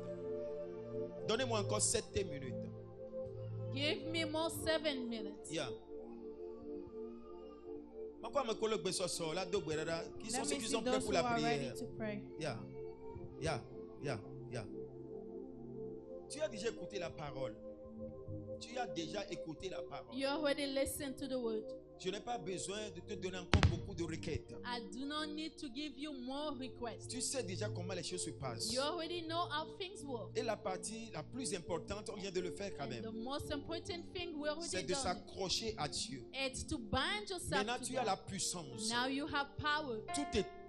Donnez-moi encore 7 minutes. Give me more 7 minutes. Yeah. Qui sont Let ceux me qui see sont prêts those pour who la are ready prière? to pray. Yeah. Yeah. Yeah. Yeah. Tu as déjà écouté la parole. Tu as déjà écouté la parole. You already listened to the word. Je n'ai pas besoin de te donner encore beaucoup de requêtes. I do not need to give you more requests. Tu sais déjà comment les choses se passent. You already know how things work. Et la partie la plus importante, on vient de le faire quand And même. the most important thing we already C'est de done. s'accrocher à Dieu. It's to bind yourself Maintenant, to tu as la God. puissance. Now you have power.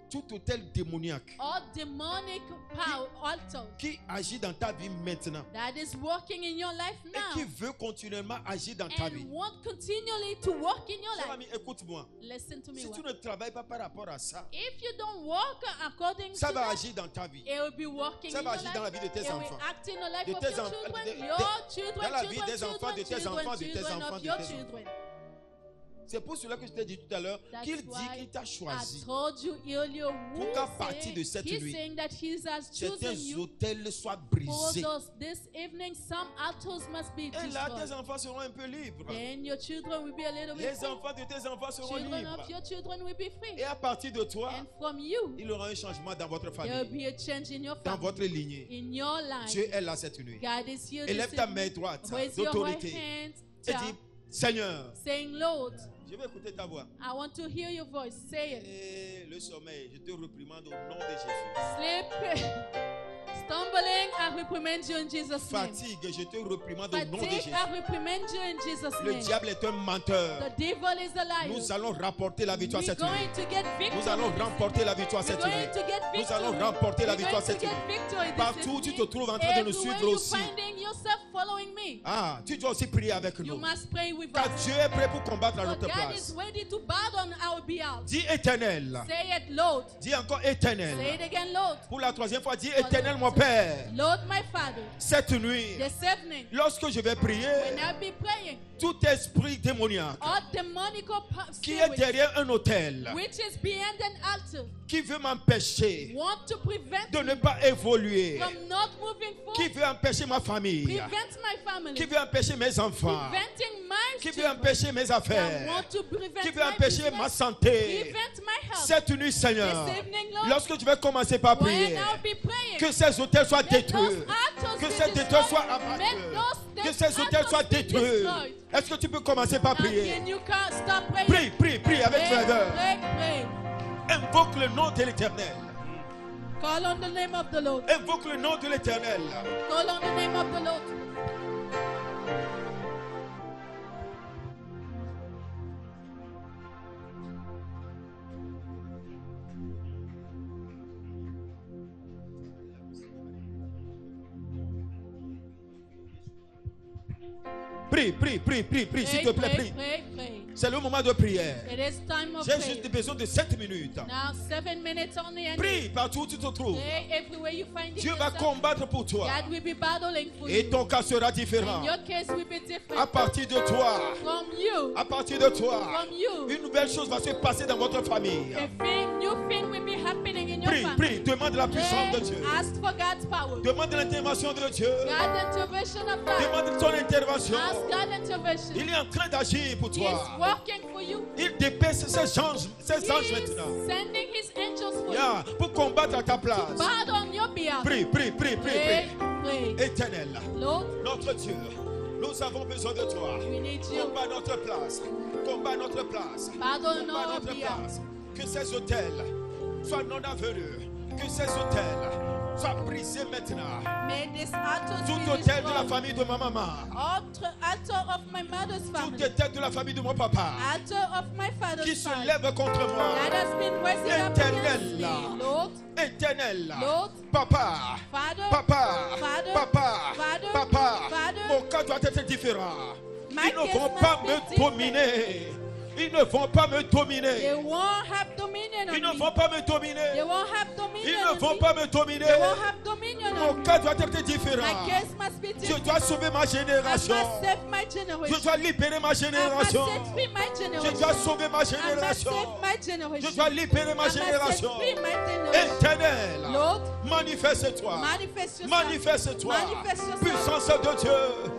Tout hôtel démoniaque All demonic power altars qui agit dans ta vie maintenant that is working in your life et qui now veut continuellement agir dans ta vie. and want continually to work in your Cher life. ami, écoute-moi. Listen to me Si tu well. ne travailles pas par rapport à ça, If you don't work according ça to va that, agir dans ta vie. it will be working Ça in va your agir dans la vie de life. tes It will enfants. act in the life De of tes your enfants, children, de- your children, dans la vie children, des enfants, de tes children, enfants, de tes children enfants, of de your tes enfants. children. C'est pour cela que je t'ai dit tout à l'heure That's qu'il dit why qu'il t'a I choisi told you earlier pour qu'à partir de cette he's nuit, saying that he has chosen certains you hôtels soient for brisés. those. This evening, some altars must be Et là, tes destroyed. enfants seront un peu libres. Then your children will be a little bit Les free. enfants de tes enfants seront Children libres. of your children will be free. Et à partir de toi, And from you, il y aura un changement dans votre there will famille, be a change in your dans family, votre lignée. in your life. Dieu est là cette nuit. God is here Élève this ta main evening. droite Raise your right d'autorité hand, et dis, Seigneur, saying, Lord, je vais écouter ta voix. I want to hear your voice. Say it. Et le sommeil, je te reprimande au nom de Jésus. Sleep, stumbling, I reprimand you in Jesus' name. Fatigue, je te reprimande au nom de Fatigue, Jésus. I reprimand you in Jesus' Le name. diable est un menteur. The devil is a liar. Nous allons rapporter la victoire We're cette nuit. going to get victory. Nous allons remporter la victoire We're cette going nuit. to get victory. Nous allons remporter la We're victoire going to cette get nuit. victory this Partout où tu te evening. trouves en train de nous Everywhere suivre you're aussi. finding yourself following me. Ah, tu dois aussi prier avec You nous. must pray with Car us. Dieu est prêt pour combattre à For notre God place. is ready to battle on our behalf. Dis éternel. Say it, Lord. Dis encore Say éternel. it again, Lord. Pour la troisième fois, dis éternel mon Père. Lord, my Father. Cette nuit, This evening, lorsque je vais prier, when I be praying, tout esprit démoniaque all demonical qui est spirits derrière un autel, which is behind an altar qui veut m'empêcher want to prevent de ne me pas évoluer, from not moving qui forward, veut empêcher ma famille, prevent my family, qui veut empêcher mes enfants, preventing my qui veut children, empêcher mes that affaires, want to prevent qui veut my empêcher ma business, santé. prevent my health. Cette nuit, Seigneur, This evening, Lord, lorsque je vais commencer par when prier, I'll be praying, que ces hôtels soient let détruits, those altars que be ces détruits destroyed. soient Let abattus, que those ces hôtels altars soient be détruits. destroyed. Est-ce que tu peux commencer par Now, prier? can you stop praying? Prie, prie, prie avec Pray, ferveur. pray, pray. Invoque le nom de l'Éternel. Call on the name of the Lord. Invoque le nom de l'Éternel. Call on the name of the Lord. Prie, prie, prie, prie, prie, s'il te plaît, Pray, prie. pray, pray. C'est le moment de prière. It is time of J'ai prayer. juste besoin de 7 minutes. Now 7 minutes only and Prie partout où tu te trouves. pray everywhere you find Dieu va yourself. combattre pour toi. God will be battling for Et you. ton cas sera différent. And your case will be different. À partir de toi, From you. à partir de toi, From you. une nouvelle chose va se passer dans votre famille. A new thing will be happening in your Prie, family. prie, demande la puissance de Pray, Dieu. ask for God's power. Demande l'intervention de Dieu. God's intervention of God. Demande son intervention. Ask God's intervention. Il est en train d'agir pour He is toi. working for you. Il dépêche ses anges He is maintenant. sending his angels for Yeah, pour combattre à ta place. you. Battle on your behalf. Prie, prie, prie, prie, Pray, prie. pray. Éternel, Lord, notre Dieu, nous avons besoin de toi. we need you. Combat notre place. Combat notre place. Battle on Combat our notre behalf. place. Que ces hôtels soient non avenus. Que ces hôtels soient brisés maintenant. May this altar Tout be hôtel de la destroyed. famille de ma maman. Altar of my mother's Tout family. hôtel de la famille de mon papa. Altar of my Qui father's se family. lève contre That moi. has been raising up against Éternel. me. Lord, Éternel. Lord, Papa. Father, Papa. Father, Papa. Father, Papa. Father. Mon cas doit être différent. My Ils ne case vont must pas be me different. dominer. Ils ne vont pas me They dominer. won't have dominion Ils on ne me. vont pas me They dominer. won't have Ils dominion ne on vont me. pas me dominer. They won't have dominion Mon on me. cas doit être My différent. case must be Je dois different. sauver ma I génération. must save my Je generation. dois libérer ma I must génération. set free my Je generation. dois sauver ma I must génération. save my Je generation. dois libérer I ma must set génération. free my generation. Éternel, Lord, manifeste-toi. manifest yourself. Manifeste-toi. Manifest yourself. Puissance de Dieu.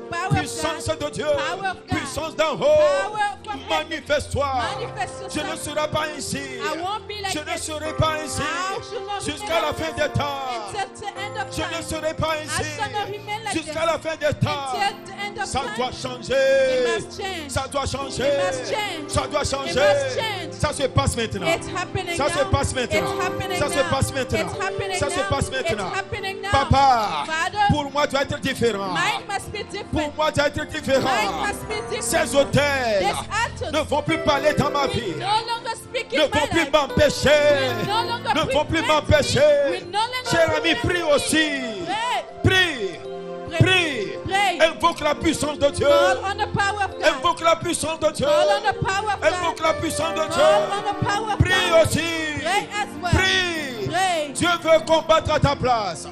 Power of Puissance God. de Dieu. Power of God. Puissance d'en haut. Power from heaven. Manifeste-toi. Manifest Je ne yourself. serai pas ici. I won't be like Je ne this. serai pas ici. I shall not Jusqu'à la remain fin like des this temps. until the end of Je ne time. serai pas I ici. shall not remain like Jusqu'à this la fin des temps. until the end of Ça time. doit It changer. must change. Ça doit changer. It must change. Ça doit It changer. must change. Ça se passe maintenant. It's happening Ça now. se passe maintenant. It's happening Ça now. se passe maintenant. It's happening Ça se now. passe maintenant. It's happening now. Papa, Father, pour moi, doit être différent. mine must be Pour different. moi, doit être Mine différent. must be different. Ces hôtels These ne altars vont plus parler dans ma will vie. no longer speak Ne in vont my plus life. m'empêcher. Will no longer Ne vont plus prevent m'empêcher. me. Will no longer Cher ami, prevent prie me. aussi. Pray. Prie. Pray. Prie. Pray. Invoque la puissance de Dieu. Call on the power of God. Invoque la puissance de Dieu. Call on the power of Invoque God. la puissance de Call Dieu. on the power of Prie God. aussi. Pray as well. Prie. Pray. Dieu veut combattre à ta place.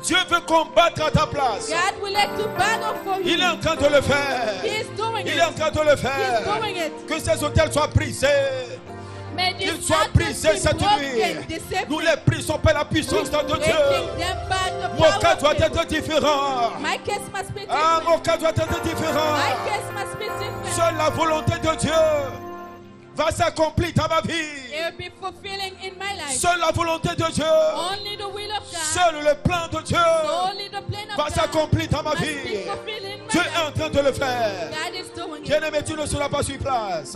Dieu veut combattre à ta place. God will like to battle for you. Il est en train de le faire. He is doing Il est en it. train de le He is faire. doing it. Que ces hôtels soient brisés. May Qu'ils these soient altars brisés be cette broken nuit. this evening. Nous les brisons par la puissance de Dieu. Breaking them by the Mon cas power doit of God. être différent. My case must be Ah, different. mon cas doit être différent. My case must be different. Seule la volonté de Dieu va s'accomplir dans ma vie. It will be fulfilling in my life. Seule la volonté de Dieu. Only the will of God. Seul le plan de Dieu Only the plan of va God s'accomplir dans ma must vie. be fulfilled in my Dieu est life. en train de le faire. God is doing it. Bien-aimé, tu ne seras pas sur place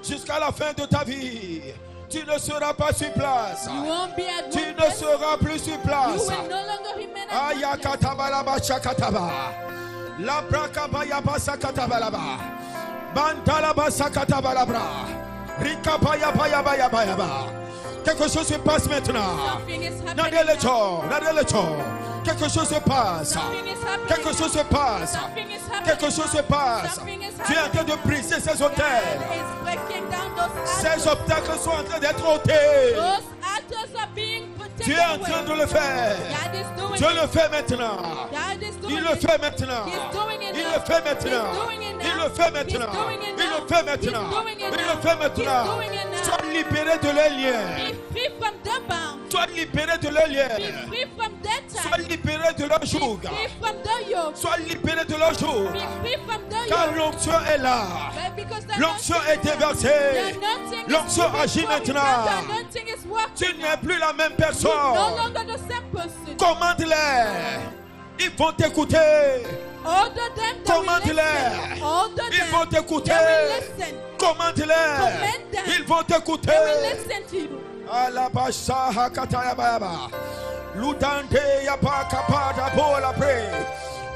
jusqu'à la fin de ta vie. Tu ne seras pas sur place. You won't be at Tu one ne place. seras plus sur You place. will no longer remain at one place. Ayakatabalaba chakataba. La brakabayaba sakatabalaba. Bantalaba sakatabalabra. Rikabayabayabayaba. Quelque chose se passe maintenant. Something is happening Nadelecho, now. Nadelecho. Quelque chose se passe. Something is happening Quelque chose se passe. Something is happening Quelque chose se passe. Something is Tu es en train de briser ces hôtels. God is breaking down those Ces altars. obstacles sont en train d'être ôtés. Those altars are being Tu protected es en train de le faire. God is doing Dieu it. le fait maintenant. God is doing Il le it. fait maintenant. He's doing it Il now. le fait maintenant. He's doing it now. Il le fait He's maintenant. doing it Il now. le fait maintenant. He's doing it Il now. le fait maintenant. He's doing it now. Sois libéré de leurs liens. Be free from the bound. Sois libéré de leurs Be liens. free from that Sois time. libéré de leur Be joug. free from the yoke. Sois libéré de leur joug. Be free from the Car yoke. l'onction est là. But because the L'onction anointing est is there, déversée. the anointing is L'onction moving agit forward. maintenant. The anointing is working. Tu n'es plus la même You're no personne. longer the same person. Commande-les. Ils vont t'écouter. Order them, they will Commande-les. listen. Order Ils them, vont they t'écouter. will listen. Commande-les. Command them. Ils vont t'écouter. They will listen to you. Alabasha hakatayabayaba. Ludande yaba kapada bola pre.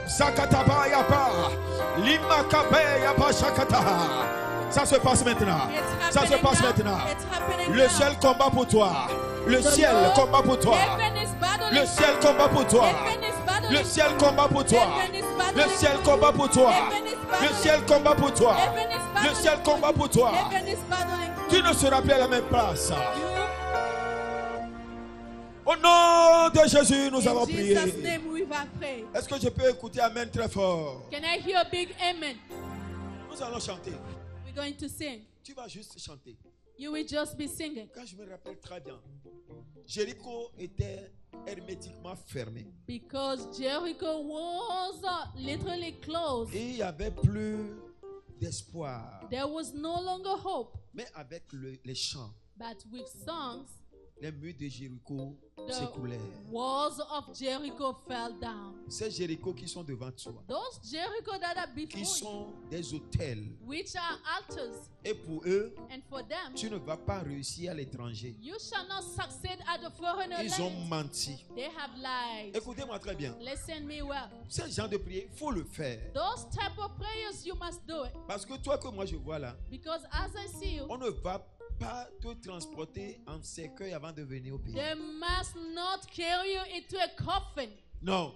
Sakataba yaba. Lima kabe yaba shakataha. Ça se passe maintenant. It's Ça se happening passe now. maintenant. It's happening Le now. ciel combat pour toi. Le The ciel Lord, combat pour toi. heaven is battling Le for ciel you. combat pour toi. Heaven is battling Le for ciel you. combat pour toi. Heaven is battling Le ciel for combat you. pour toi. Heaven is Le battling ciel combat pour toi. Heaven is Le battling ciel for combat you. pour toi. Heaven is battling for Tu you. ne seras plus à la même place. You, Au nom de Jésus, nous avons in prié. Jesus' name we have prayed. Est-ce que je peux écouter Amen très fort? Can I hear a big amen? Nous allons chanter. We're going to sing. Tu vas juste chanter. You will just be singing. Quand je me rappelle très bien, Jéricho était hermétiquement fermé. Because Jericho was literally closed. Et il n'y avait plus d'espoir. There was no longer hope. Mais avec les chants, But with songs, les murs de Jéricho the s'écoulèrent. walls of Jericho fell down. Ces Jéricho qui sont devant toi, Those Jericho that are before qui you, sont des hôtels, which are altars, et pour eux, and for them, tu ne vas pas réussir à l'étranger. you shall not succeed at the foreigner Ils ont land. menti. They have lied. Écoutez-moi très bien. Listen me well. Ce genre de prière, il faut le faire. Those type of prayers, you must do it. Parce que toi que moi je vois là, Because as I see you, on ne va pas te transporter en cercueil avant de venir au pays. they must not carry you into a coffin. Non,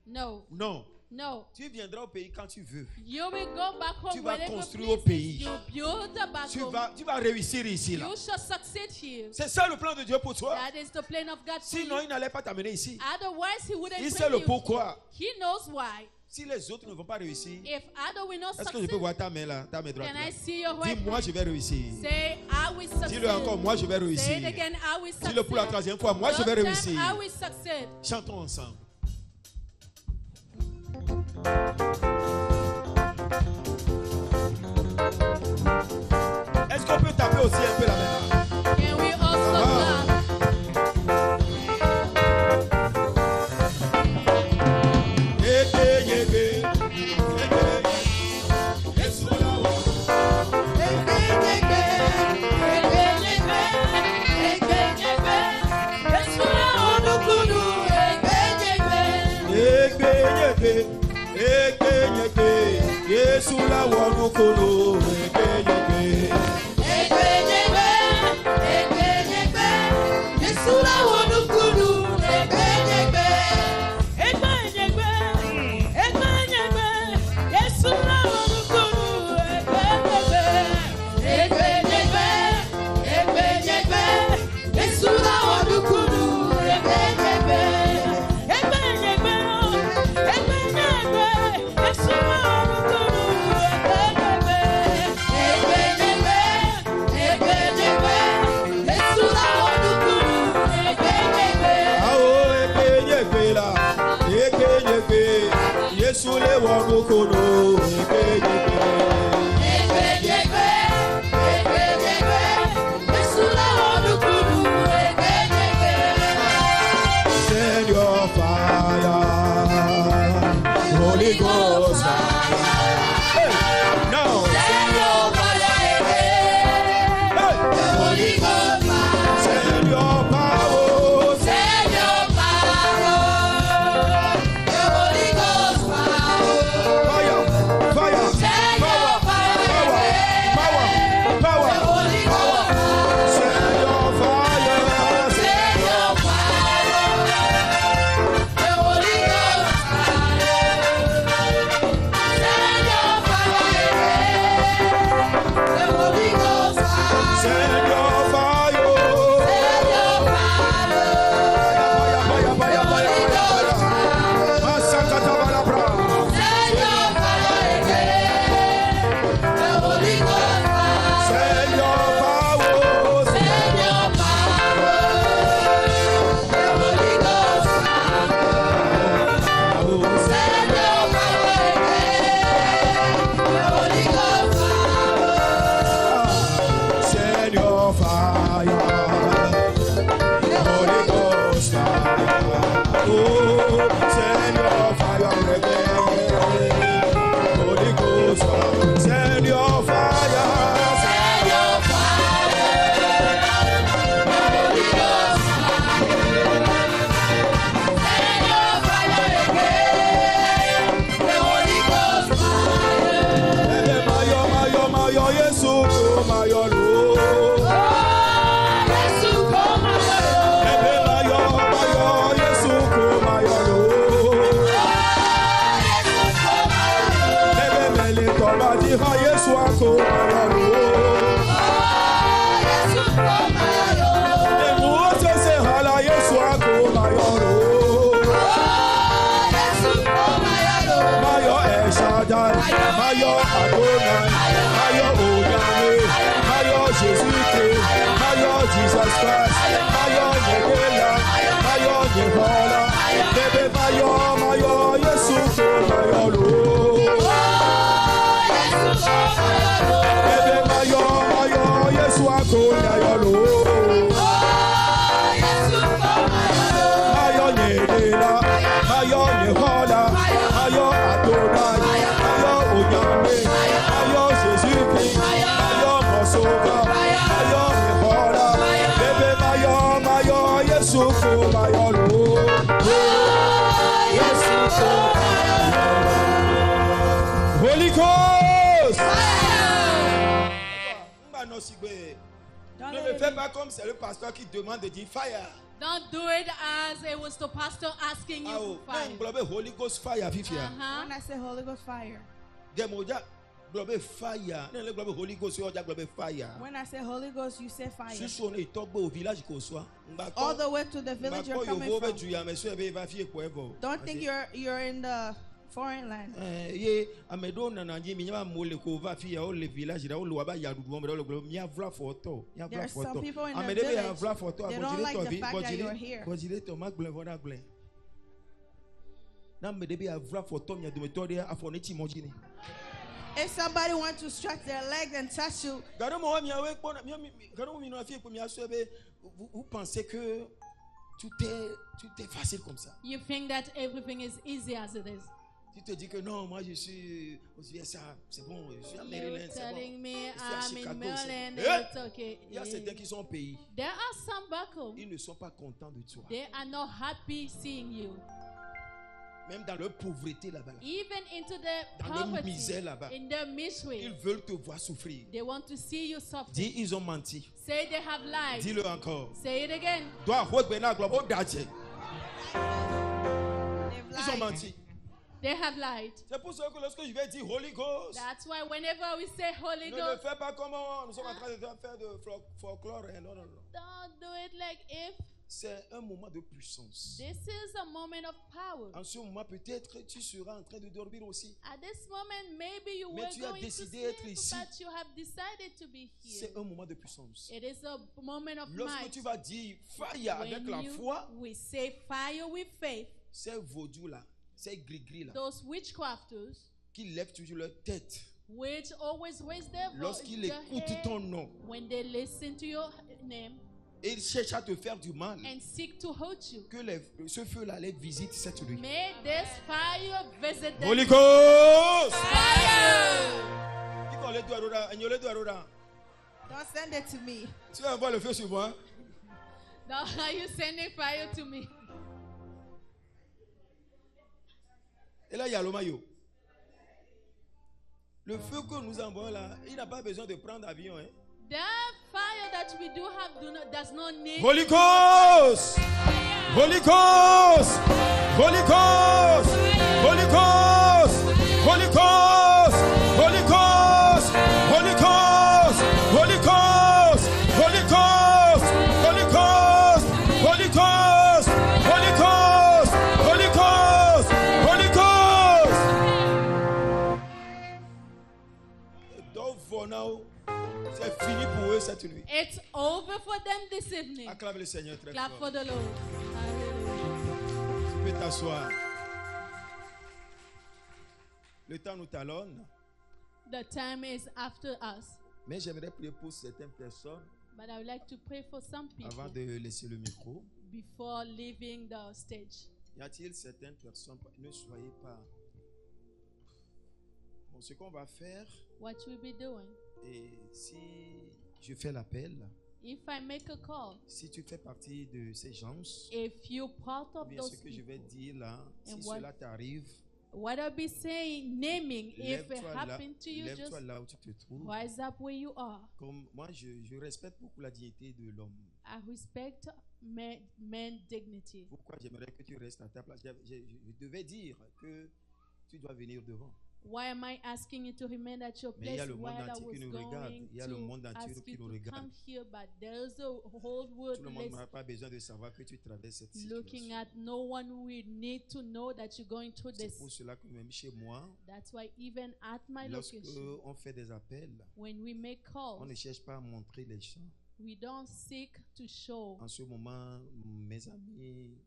No, non. No. Tu viendras au pays quand tu veux. You will go back home Tu vas whenever construire au pleases. pays. You build back home. Tu vas réussir ici. Là. You shall succeed here. C'est ça le plan de Dieu pour toi. That is the plan of God for Sinon, you. il n'allait pas t'amener ici. Otherwise, he wouldn't Il bring sait le you pourquoi. here. He knows why. Si les autres ne vont pas réussir, If other will not est-ce que je succeed, peux voir ta main là, ta main droite can là? I see your right Dis-moi, hand? je vais réussir. Say, I will succeed. Dis-le encore, moi je vais Say réussir. it again, I will succeed. Dis-le pour la troisième fois, moi je vais Third réussir. time, I will succeed. Chantons ensemble. Est-ce qu'on peut taper aussi un peu la main là? Can we also clap? Yesu la wonu kono Yesu le wonu kono Send your fire, Holy Ghost fire. Hey, now send your fire, hey, Holy Ghost fire. Send your power, send your power, the Holy Ghost fire. Fire, fire, send your fire, power, power, the Holy Ghost fire. Send your fire, send your power, the Holy Ghost fire. Send your fire, the Holy Ghost fire. Send your fire, send your fire, fire, fire, fire, fire. Masakata balabra. Send your fire again, the Holy Ghost fire. Send your power, send your power, the Holy Ghost fire. Send your power again, the Holy Ghost fire. Send your fire, the Holy Ghost fire. Oh, send your fire again, Holy Ghost fire. Send your fire, send your fire, the Holy Ghost fire. Send your fire again, the Holy Ghost fire. Mayo, mayo, mayo, Yesu, mayo, lo. Yesu, mayo, mayo, Yesu, mayo, lo. Mele koma di ha Yesu ako mayo, lo. Emu ose se hala Yesu ako mayo, lo. Mayo Eshadai, Mayo Adonai, Mayo Oyame, Mayo Jesus, Mayo Jesus Christ, Mayo Nebela, Mayo Nebola, Bebe Mayo, Mayo Yesu, Mayo Lo. Bebe Mayo, Mayo Yesu ako Mayo Lo. Mayo Nebela, Mayo Nebola, Mayo Adonai, Mayo Oyame, Mayo Jesus, Mayo Mosoga, Mayo Nebola, Bebe Mayo, Mayo Yesu, Mayo Lo. Holy Ghost. Ne me fais pas comme c'est le pasteur qui demande de dire fire. Don't do it as it was the pastor asking you to fire. Holy Ghost fire, Fifia. When I say Holy Ghost fire. Fire. Holy Ghost, fire. When I say Holy Ghost, you say fire. All the way to the village you're coming from. Don't think you're in the foreign land. There's some people in the village, they don't like the fact that you're here. If somebody wants to stretch their legs and touch you, vous pensez que tout est facile comme ça. You think that everything is easy as it is. Tu te dis que non, moi je suis aux USA, c'est bon, je suis à Maryland, c'est bon. Telling me Je suis à I'm Chicago, in Maryland, c'est bon. it's okay. Il y a certains qui sont au pays. There are some back home. Ils ne sont pas contents de toi. They are not happy seeing you. Même dans leur pauvreté là-bas. Even into their Dans leur poverty, misère là-bas. in their misery, Ils veulent te voir souffrir. they want to see you suffer. Dis, ils ont menti. Say they have lied. Dis-le encore. Say it again. Ils ont menti. They have lied. C'est pour ça que lorsque je vais dire Holy Ghost, That's why whenever we say Holy ne le Ghost, fais pas comme nous sommes en train de faire de folklore. Non, non, non. don't do it like if. C'est un moment de puissance. This is a moment of power. En ce moment, peut-être tu seras en train de dormir aussi. At this moment, maybe you Mais were tu as going to décidé sleep, d'être ici. but you have decided to be here. C'est un moment de puissance. It is a moment of Lorsque might. tu vas dire fire avec la foi, We say fire with faith. ces vaudous-là, ces gris-gris-là, Those witchcrafters, qui lèvent toujours leur tête which always raise their voice, lorsqu'ils écoutent ton nom, when they listen to your name et ils cherchent à te faire du mal, and seek to hurt you. que ce feu-là les visite cette nuit. May this fire visit them. Holy Ghost! Fire! don't send it to me. Tu vas envoyer le feu sur moi. Now are you sending fire to me? Et là, il y a le maillot. Le feu que nous envoyons là, il n'a pas besoin de prendre avion. Hein. The fire that we do have does not need. Holy Ghost! Holy Ghost! Holy Ghost! Holy Ghost! Holy Ghost! Holy Ghost! Holy Ghost! Holy Ghost! Holy Ghost! Holy Ghost! Holy Ghost! Holy Ghost! Holy Ghost! Holy Ghost! Donc for now, c'est fini pour eux cette nuit. It's over for them this evening. Acclame le Seigneur très Clap fort. for the Lord. Hallelujah. Tu peux t'asseoir. Le temps nous talonne. The time is after us. Mais j'aimerais prier pour certaines personnes But I would like to pray for some avant people de laisser le micro. before leaving the stage. Y a-t-il certaines personnes, ne soyez pas. Bon, ce qu'on va faire, What we'll be doing, et si je fais l'appel, if I make a call, si tu fais partie de ces gens, if you're part ou of bien those ce que je vais people, dire là, si And what- cela t'arrive, what I'll be saying, naming, if it lève-toi là, happened to you, just lève-toi là où tu te trouves. rise up where you are. Comme moi, je respecte beaucoup la dignité de l'homme. I respect man's dignity. Pourquoi j'aimerais que tu restes à ta place? Je devais dire que tu dois venir devant. Why am I asking you to remain at your Mais il y place a le monde while I entier was qui nous regarde. going Il y a le monde to entier ask qui you nous to regarde. come here, but there's a whole world Tout le monde n'a pas besoin de savoir que tu traverses cette looking situation. at. No one will need to know that you're going through C'est this. pour cela que même chez moi, That's why even at my lorsque location, on fait des appels, when we make on ne calls, cherche pas à montrer les gens. we don't seek to show. En ce moment, mes amis,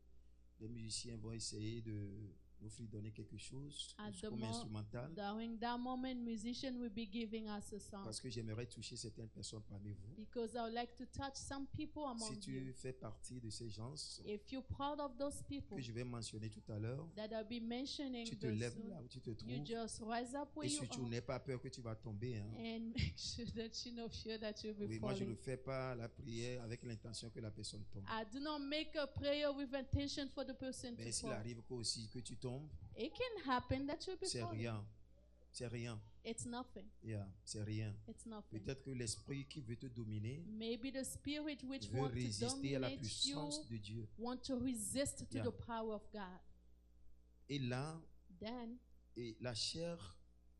les musiciens vont essayer de nous donner quelque chose At the comme instrumental, During that moment, musician will be giving us a song parce que j'aimerais toucher certaines personnes parmi vous. because I would like to touch some people Si among you. tu fais partie de ces gens If you're part of those people que je vais mentionner tout à l'heure, that I'll be mentioning tu te very lèves soon, là où tu te you trouves. just rise up where Et you surtout, are n'aie pas peur que tu vas tomber. Hein. and make sure that you know sure that you'll be Oui, moi, je ne falling. fais pas la prière avec l'intention que la personne tombe. I do not make a prayer with intention for the person Mais to s'il fall. arrive aussi que tu tombes, It can happen that you'll be c'est falling. rien. c'est rien. It's nothing. Yeah, c'est rien. It's nothing. Peut-être que l'esprit qui veut te dominer Maybe the spirit which veut wants to résister à la dominate puissance you de Dieu. want to resist to Yeah. the power of God. Et là, Then et la chair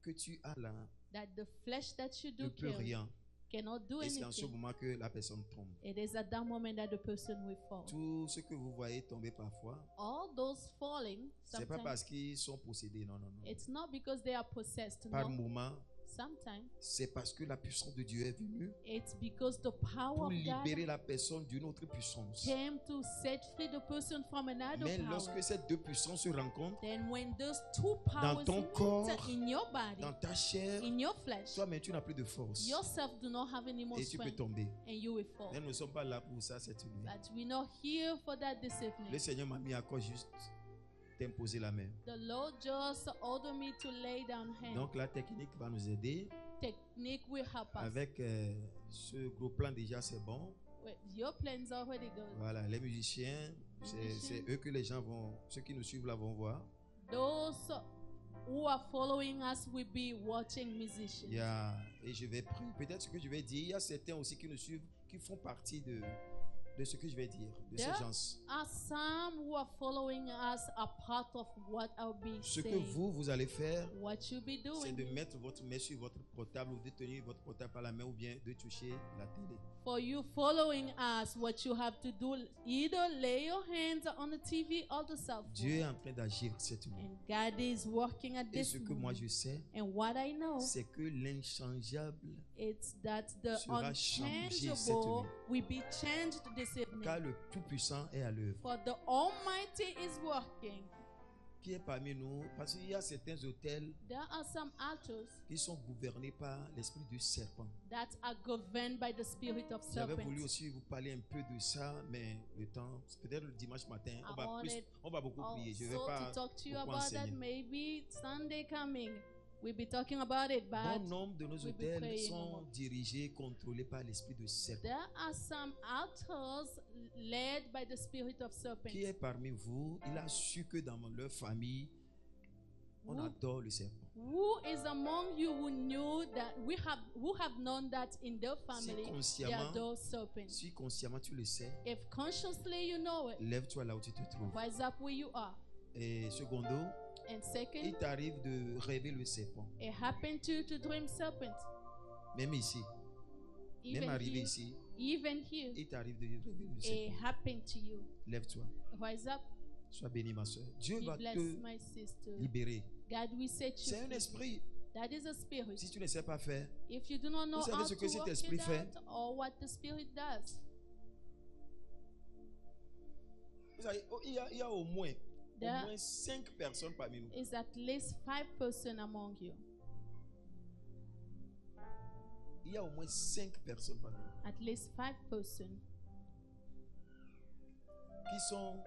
que tu as là that the flesh that you ne do peut carry rien. cannot do Et c'est en ce anything. moment que la personne tombe. It is at that moment that the person will fall. Tout ce que vous voyez tomber parfois, All those falling, c'est pas sometimes parce qu'ils sont possédés, non, non, non. it's not because they are possessed. Par No, moment, sometimes c'est parce que la puissance de Dieu est venue it's because the power pour of libérer God la personne d'une autre puissance. came to set free the person from another Mais power. lorsque ces deux puissances se rencontrent, Then when those two powers ton meet corps, in your body, dans ta chair, in your flesh, toi-même tu n'as plus de force yourself do not have any more et tu peux strength tomber. and you will fall. Mais nous ne sommes pas là pour ça cette nuit. But we're not here for that this Le evening. Seigneur m'a mis à quoi juste t'imposer la main. The Lord just ordered me to lay down hands. Donc la technique va nous aider. Technique will help us. Avec ce gros plan déjà c'est bon. Wait, your plan's already good. Voilà, les musiciens, c'est eux que les gens vont, ceux qui nous suivent là vont voir. Those who are following us will be watching musicians. Et je vais prier. Peut-être ce que je vais dire, il y a certains aussi qui nous suivent, qui font partie de ce que je vais dire, de ces There gens. are some who are following us are part of what I'll be Ce que saying. vous allez faire, What you be c'est de doing. mettre votre main sur votre portable ou de tenir votre portable par la main ou bien de toucher la télé. For you following us, what you have to do, either lay your hands on the TV or the cell Dieu est phone. en train d'agir cette nuit. And God is working at Et this ce que moi moment. je sais, And what I know, c'est que l'inchangeable, it's that the sera changé cette unchangeable nuit. will be changed this evening. car le Tout-Puissant est à l'œuvre. For the Almighty is working. Qui est parmi nous, parce qu'il y a certains hôtels There are some altars qui sont gouvernés par l'esprit du serpent. that are governed by the spirit of J'avais voulu serpent. aussi vous parler un peu de ça, mais le temps, peut-être le dimanche matin, I on va beaucoup prier. Je ne vais Also pas to talk to you beaucoup about that, enseigner. maybe Sunday coming. We'll be talking about it, Bon but nombre de nos we'll be hôtels praying sont about it. dirigés, contrôlés par l'esprit de serpent. There are some altars led by the spirit of serpent. Qui est parmi vous, il a su que dans leur famille, on adore le serpent. Who is among you who knew that who have known that in their family they consciemment- adore serpents? Si consciemment tu le sais, If consciously you know it, lève-toi là où tu te trouves. rise up where you are. Et secondo, And il second, t'arrive de rêver le serpent. it happened to you to dream serpent. Même ici, même Even arrivé here, ici, even here, il t'arrive de rêver le it serpent. happened to you. Lève-toi. Rise up, Sois béni, ma soeur. Dieu be va blessed, te my sister. libérer. God will set you C'est un free. esprit. That is a spirit. Si tu ne sais pas faire, If you do not know Vous savez how ce to que cet work esprit it fait? out or what the spirit does, vous savez, il y a au moins there 5 personnes parmi nous. is at least 5% among you. Il y a au moins 5 personnes parmi nous At least 5% qui sont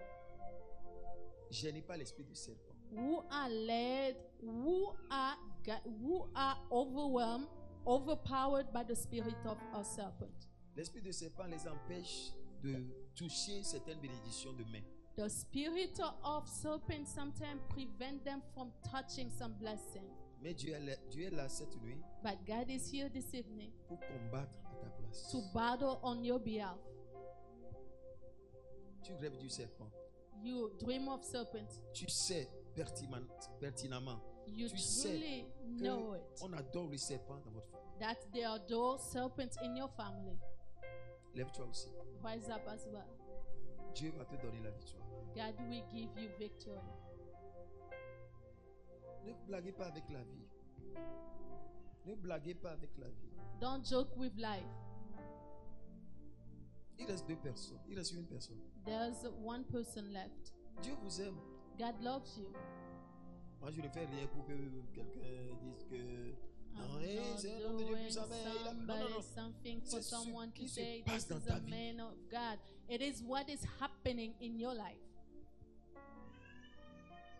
gênés par l'esprit du serpent. who are led, who are overwhelmed, overpowered by the spirit of a serpent. L'esprit du serpent les empêche de toucher certaines bénédictions de main. The spirit of serpent sometimes prevent them from touching some blessing. Mais Dieu est là cette nuit But God is here this evening pour combattre à ta place. to battle on your behalf. Tu rêves du serpent. You dream of serpent. Tu sais pertinemment You Tu sais truly know it. qu'on adore le serpent dans votre famille. That there are those serpents in your family. Lève-toi aussi. Rise up as well. Dieu va te donner la victoire. God will give you victory. Ne blaguez pas avec la vie. Ne blaguez pas avec la vie. Don't joke with life. Il reste 2 personnes. Il reste une personne. There's one person left. Dieu vous aime. God loves you. Moi, je ne fais rien pour que quelqu'un dise que non, I'm hey, not c'est un homme de Dieu doing puissant, mais il a... Non, non, somebody non. something for C'est ce someone to qui se say passe this dans is ta a vie. man of God. It is what is happening in your life.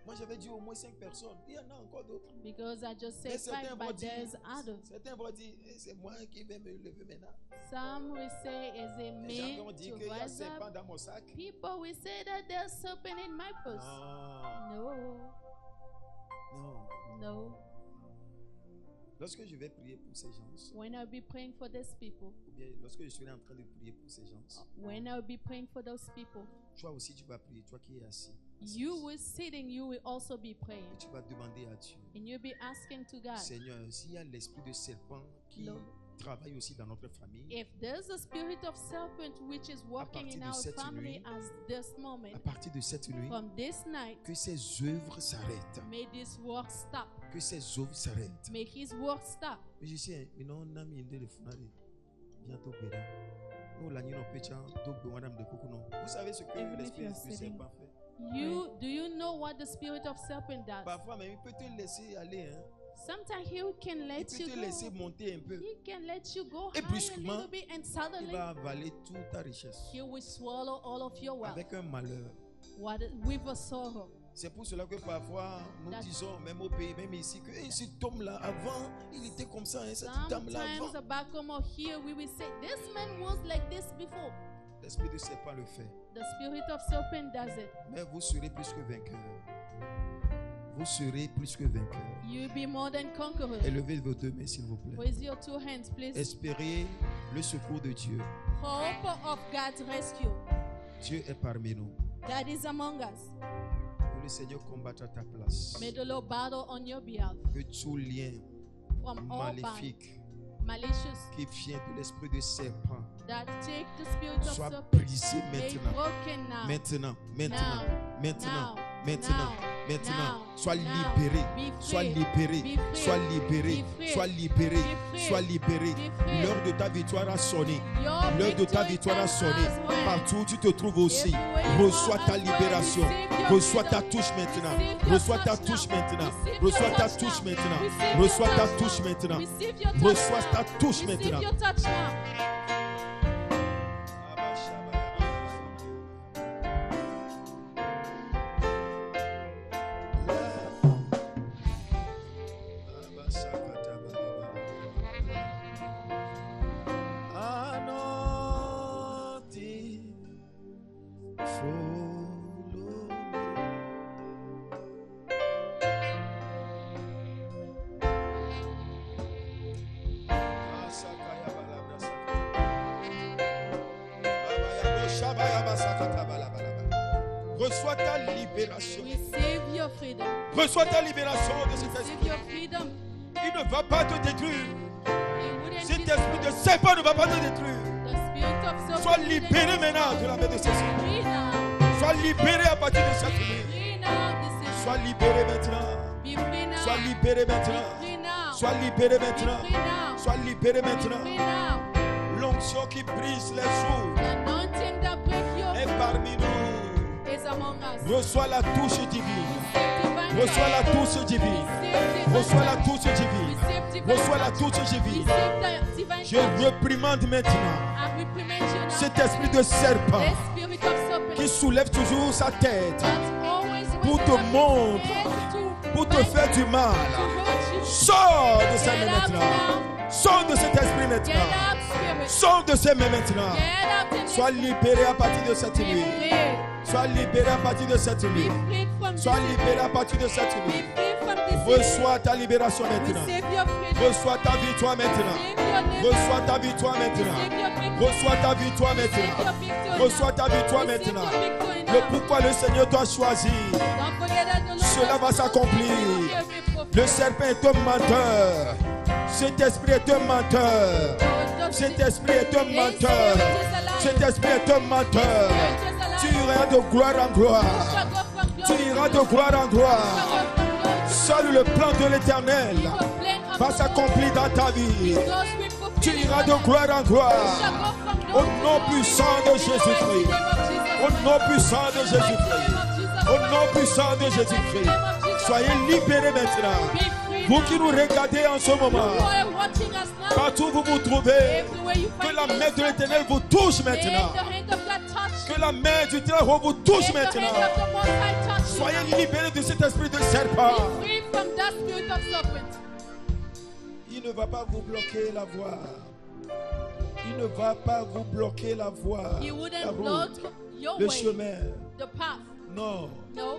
Moi, j'avais dit au moins 5 personnes. Il y en a encore d'autres. Because I just Mais said 5, certains vont but dire, there's others. certains vont dire, eh, c'est moi qui vais me lever maintenant. Some will say, is it Les gens me vont dire to qu'il y a rise serpent up? dans mon sac. People will say that there's serpent in my purse. Non, No, non. no. Lorsque je vais prier pour ces gens, when I'll be praying for these people, ou bien lorsque je serai en train de prier pour ces gens, when I'll be praying for those people, toi aussi tu vas prier, toi qui es assis. you will sitting, you will also be praying. Et tu vas demander à Dieu, And you'll be asking to God, Seigneur, s'il y a l'esprit de serpent qui Lord, travaille aussi dans notre famille, if there's a spirit of serpent which is working in partir de our cette family nuit, as this moment, à partir de cette nuit, from this night, que ces œuvres s'arrêtent. may this work stop. Que ces œuvres s'arrêtent. May his work stop. Musicien, non, on a mis le funari. Bientôt, bénin. Nous, l'agneau, on peut madame de coucou, non. Vous savez ce que Even if l'esprit you du are sitting- serpent fait? Do you know what the spirit of serpent does? Parfois, mais il peut te laisser aller. Hein. Sometimes he can Il let peut you te go. laisser monter un peu. He can let you go Et high a brusquement, little bit, and Il suddenly va avaler toute ta richesse. he will swallow all of your wealth Avec un malheur. with a sorrow. C'est pour cela que parfois nous That's- disons, même au pays, même ici, que hey, cet homme-là, avant, il était comme ça, hein, cette dame-là Sometimes avant. back home or here we will say, this man was like this before. L'esprit de serpent le fait. The spirit of serpent does it. Mais vous serez plus que vainqueur. Vous serez plus que vainqueur. You'll be more than conquerors. Élevez vos deux mains, s'il vous plaît. Raise your two hands, please. Espérez le secours de Dieu. Hope of God's rescue. Dieu est parmi nous. God is among us. Que le Seigneur combatte à ta place. May the Lord battle on your behalf. Que tout lien From all bound, maléfique malicious, qui vient de l'esprit de serpent that take the spirit of soit serpent, brisé may maintenant. broken now. Maintenant, maintenant, Now, maintenant, now, maintenant, now, maintenant. now, Sois now. libéré, Be sois free. libéré, Be free. sois libéré, Be free. sois libéré, Be free. sois libéré. Be free. L'heure de ta victoire a sonné. Your L'heure de ta victory victoire a time sonné. has went. Partout où tu te trouves aussi, Everywhere you reçois are ta as well. libération. Receive your Reçois ta freedom. touche maintenant. Receive your Reçois ta touch touche now. maintenant. Receive Reçois your ta touch touche now. maintenant. Receive your Reçois ta touch touche now. maintenant. Receive your touch Reçois now. ta touche Receive maintenant. your touch now. Anointing, follow me. Reçois ta libération. Receive your freedom. Reçois ta libération de cet Receive esprit. your freedom. Il ne va pas te détruire. It wouldn't Cet be esprit de serpent ne va pas te détruire. the spirit of serpent. Sois wouldn't libéré be maintenant de la main de ces esprits. free now. Sois libéré à partir de cette nuit. Free now. This is Sois libéré maintenant. be free now. Sois libéré Be maintenant. free now. Sois libéré Be maintenant. free now. Sois libéré Be maintenant. free now. L'onction qui brise les jours The anointing that breaks your est parmi nous. is among us. Reçois la touche divine. Divine Reçois la fire. touche divine. Receive divine Reçois la touch. touche divine. Receive divine Reçois la touch. touche divine. Receive the divine Je touch. reprimande maintenant I reprimand you now. cet esprit de serpent This spirit of serpent qui soulève toujours sa tête that always pour raises te up montrer, his head to pour te bite faire du mal. you, to hurt you. Sors de ces Get mains out maintenant. now. Sors de cet esprit Get maintenant. out, spirit. Sors de ces mains maintenant. Get out in Sois this. libéré à partir de cette Be nuit. free. Sois libéré à partir de cette Be nuit. freed from Sois this. libéré à partir de cette Be nuit. free from this. Reçois ta libération maintenant. Receive your freedom. Reçois ta victoire maintenant. Receive your liberty. Reçois ta victoire maintenant. Receive your victory. Reçois ta victoire Receive maintenant. your victory Reçois ta now. victoire Receive maintenant. your victory now. Le pourquoi le Seigneur t'a choisi. Don't forget that the Lord Cela has va s'accomplir. chosen you every prophet. Le serpent est un menteur. Cet esprit est un menteur. Cet esprit est un menteur. Cet esprit est un menteur. Tu iras de gloire en gloire. Tu iras de gloire en gloire. Seul le plan de l'Éternel va s'accomplir dans ta vie. Tu iras de gloire en gloire. Au nom puissant de Jésus-Christ. Au nom puissant de Jésus-Christ. Au nom puissant de Jésus-Christ. Soyez libérés maintenant. Vous qui nous regardez en ce moment, partout où vous vous trouvez, que la main de l'Éternel vous touche maintenant. Que la main du Très-Haut vous touche maintenant. Soyez libérés de cet esprit de serpent. Il ne va pas vous bloquer la voie. Il ne va pas vous bloquer la voie, He la wouldn't route, block your le way, chemin. the path. Non, No,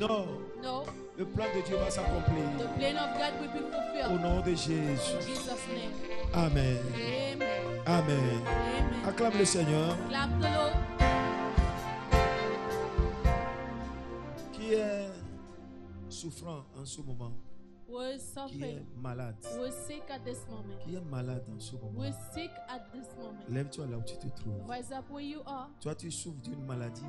Non. No. Le plan de Dieu va s'accomplir. The plan of God will be Au fulfilled. nom de Jésus. In Jesus' name. Amen. Amen. Amen. Amen. Acclame le Seigneur. Clap the Lord. Qui est souffrant en ce moment? Who is Qui est suffering? malade? Who is sick at this moment? Qui est malade en ce Who moment? is sick at this moment? Lève-toi là où tu te trouves. Rise up where you are. Toi, tu souffres d'une maladie.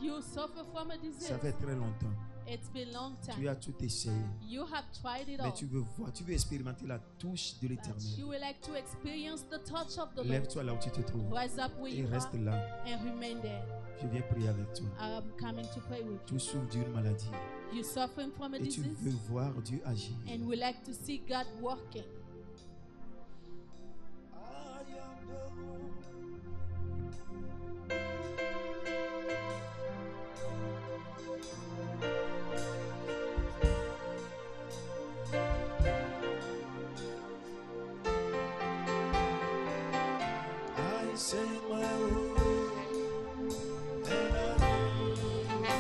You suffer from a disease. Ça fait très longtemps. It's been long Tu time. as tout essayé. You have tried it Mais all. tu veux voir, tu veux expérimenter la touche de But you l'Éternel. would like to experience the touch of the Lord. Lève-toi là où tu te trouves. Rise up where Et you reste are là. and remain there. Je viens prier avec toi. I'm coming to pray with Tu souffres d'une maladie. you. You're suffering from a Et tu disease veux voir Dieu agir. and we like to see God working. I send my word, and I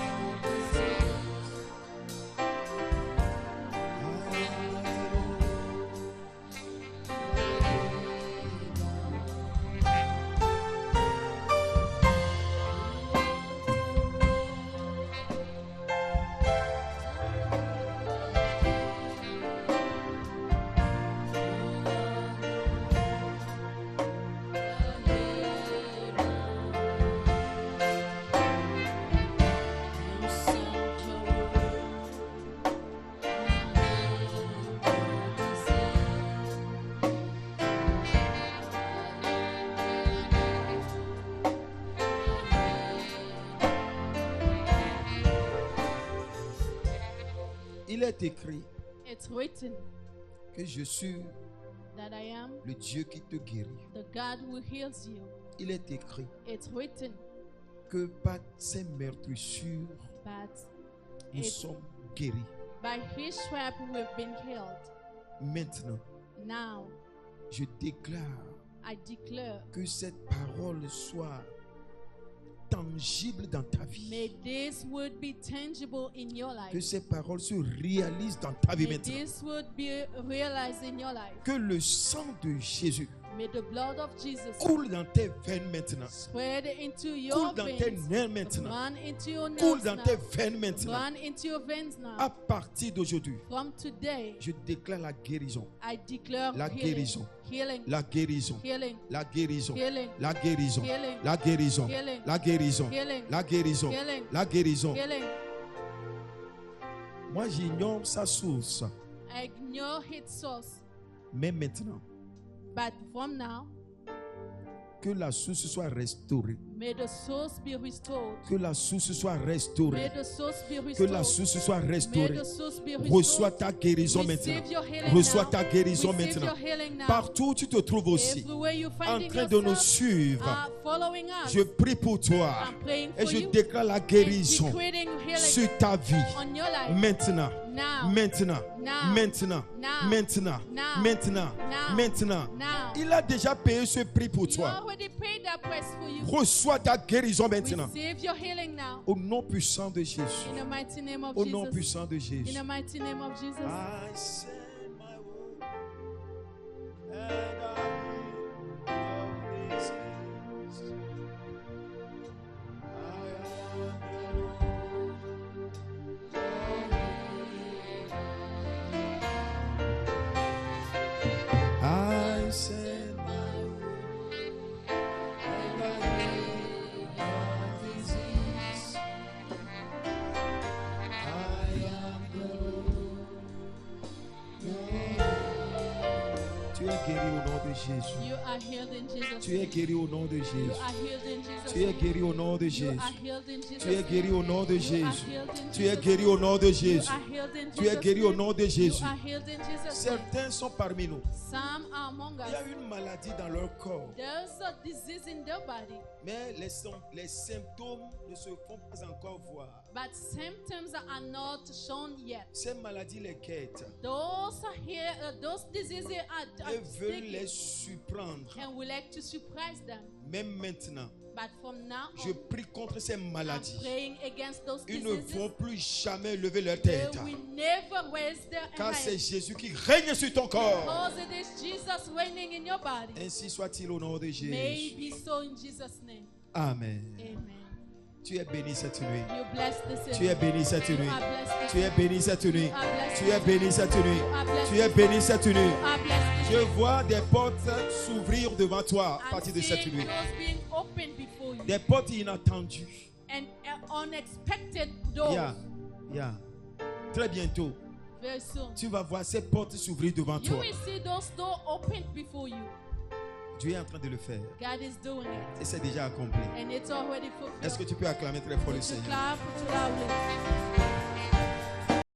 Il est écrit It's written que je suis that I am le Dieu qui te guérit. the God who heals you. Il est écrit It's written que par ses meurtrissures, that nous It- sommes guéris. by his stripe we've been healed. Maintenant, Now je déclare I declare, que cette parole soit tangible dans ta vie. may this word be tangible in your life. Que ces paroles se réalisent dans ta vie May maintenant. this word be realized in your life. Que le sang de Jésus May the blood of Jesus coule dans tes veines maintenant. spread into your Coule dans tes veins. nerfs maintenant. Run into your Coule nerves dans now. tes veines maintenant. Run into your veins now. À partir d'aujourd'hui, From today, je déclare la guérison. I declare La healing. guérison. Healing. La guérison. Healing. La guérison. Healing. La guérison. Healing. La guérison. Healing. La guérison. Healing. La guérison. Healing. La guérison. Healing. Moi, j'ignore sa source. I ignore its source. Mais maintenant, But from now, que la source soit restaurée. may the source be restored. Que la source soit May restaurée. the source be Que restored. la source soit May restaurée. the source be Reçois restored. ta guérison Receive maintenant. your healing Reçois now. ta guérison Receive maintenant. your healing now. Partout où tu te trouves aussi, Everywhere you en find train de nous yourself, suivre, following us. je prie pour toi I'm praying et for je you. déclare la And guérison decreting healing sur ta vie. on your life. Maintenant, Now. maintenant, Now. maintenant, Now. maintenant, Now. maintenant, Now. maintenant. Now. Il a déjà payé ce prix pour You toi. already paid that price for you. Reçois ta guérison maintenant. Receive your healing now. Au nom puissant de Jésus. In the mighty name of Au nom Jesus. puissant de In Jésus. the mighty name of Jesus. I send my word, and I heal your disease. I send my word, and I heal your disease. I am the Lord. Tu es guéri au nom de Jésus. You are healed in Jesus' Tu es name. guéri au nom de You Jésus. are healed in Jesus' Tu es name. guéri au nom de You Jésus. are healed in Jesus' Tu es guéri au nom de name. You are Jésus. healed in Tu es Jesus' guéri au nom de name. Jésus. You are healed in Tu es Jesus' guéri au name. nom de You Jésus. are healed in Jesus' name. Certains sont parmi nous. Some are among Il y a us. une maladie dans leur corps, There's a disease in their body, mais les symptômes ne se font pas encore voir. but symptoms are not shown yet. Ces maladies les guettent Those are here. Those diseases are et veulent les sticky, surprendre. and we like to surprise them. Même maintenant, But from now Je on, prie contre ces I'm maladies. praying against those Ils ne diseases. vont plus jamais lever leur They tête. will never raise their Car c'est hand. Jésus qui règne sur ton corps. Because it is Jesus reigning in your body. Ainsi soit-il au nom de May Jésus. it be so in Jesus' name. Amen. Amen. Tu es béni cette nuit. You bless this Tu es béni cette You nuit. are blessed. Tu es béni cette nuit. You are blessed. Tu es béni cette nuit. You are blessed. Tu es béni cette nuit. You are blessed. Je vois des portes s'ouvrir devant toi à I'm partir de cette seeing nuit. doors being opened before you. Des portes inattendues. And unexpected doors. Yeah. Très bientôt, Very soon. tu vas voir ces portes s'ouvrir devant You toi. will see those doors opened before you. Dieu est en train de le faire. God is doing it. Et c'est déjà accompli. And it's already fulfilled. Est-ce que tu peux acclamer très fort le Would you Seigneur? clap loudly?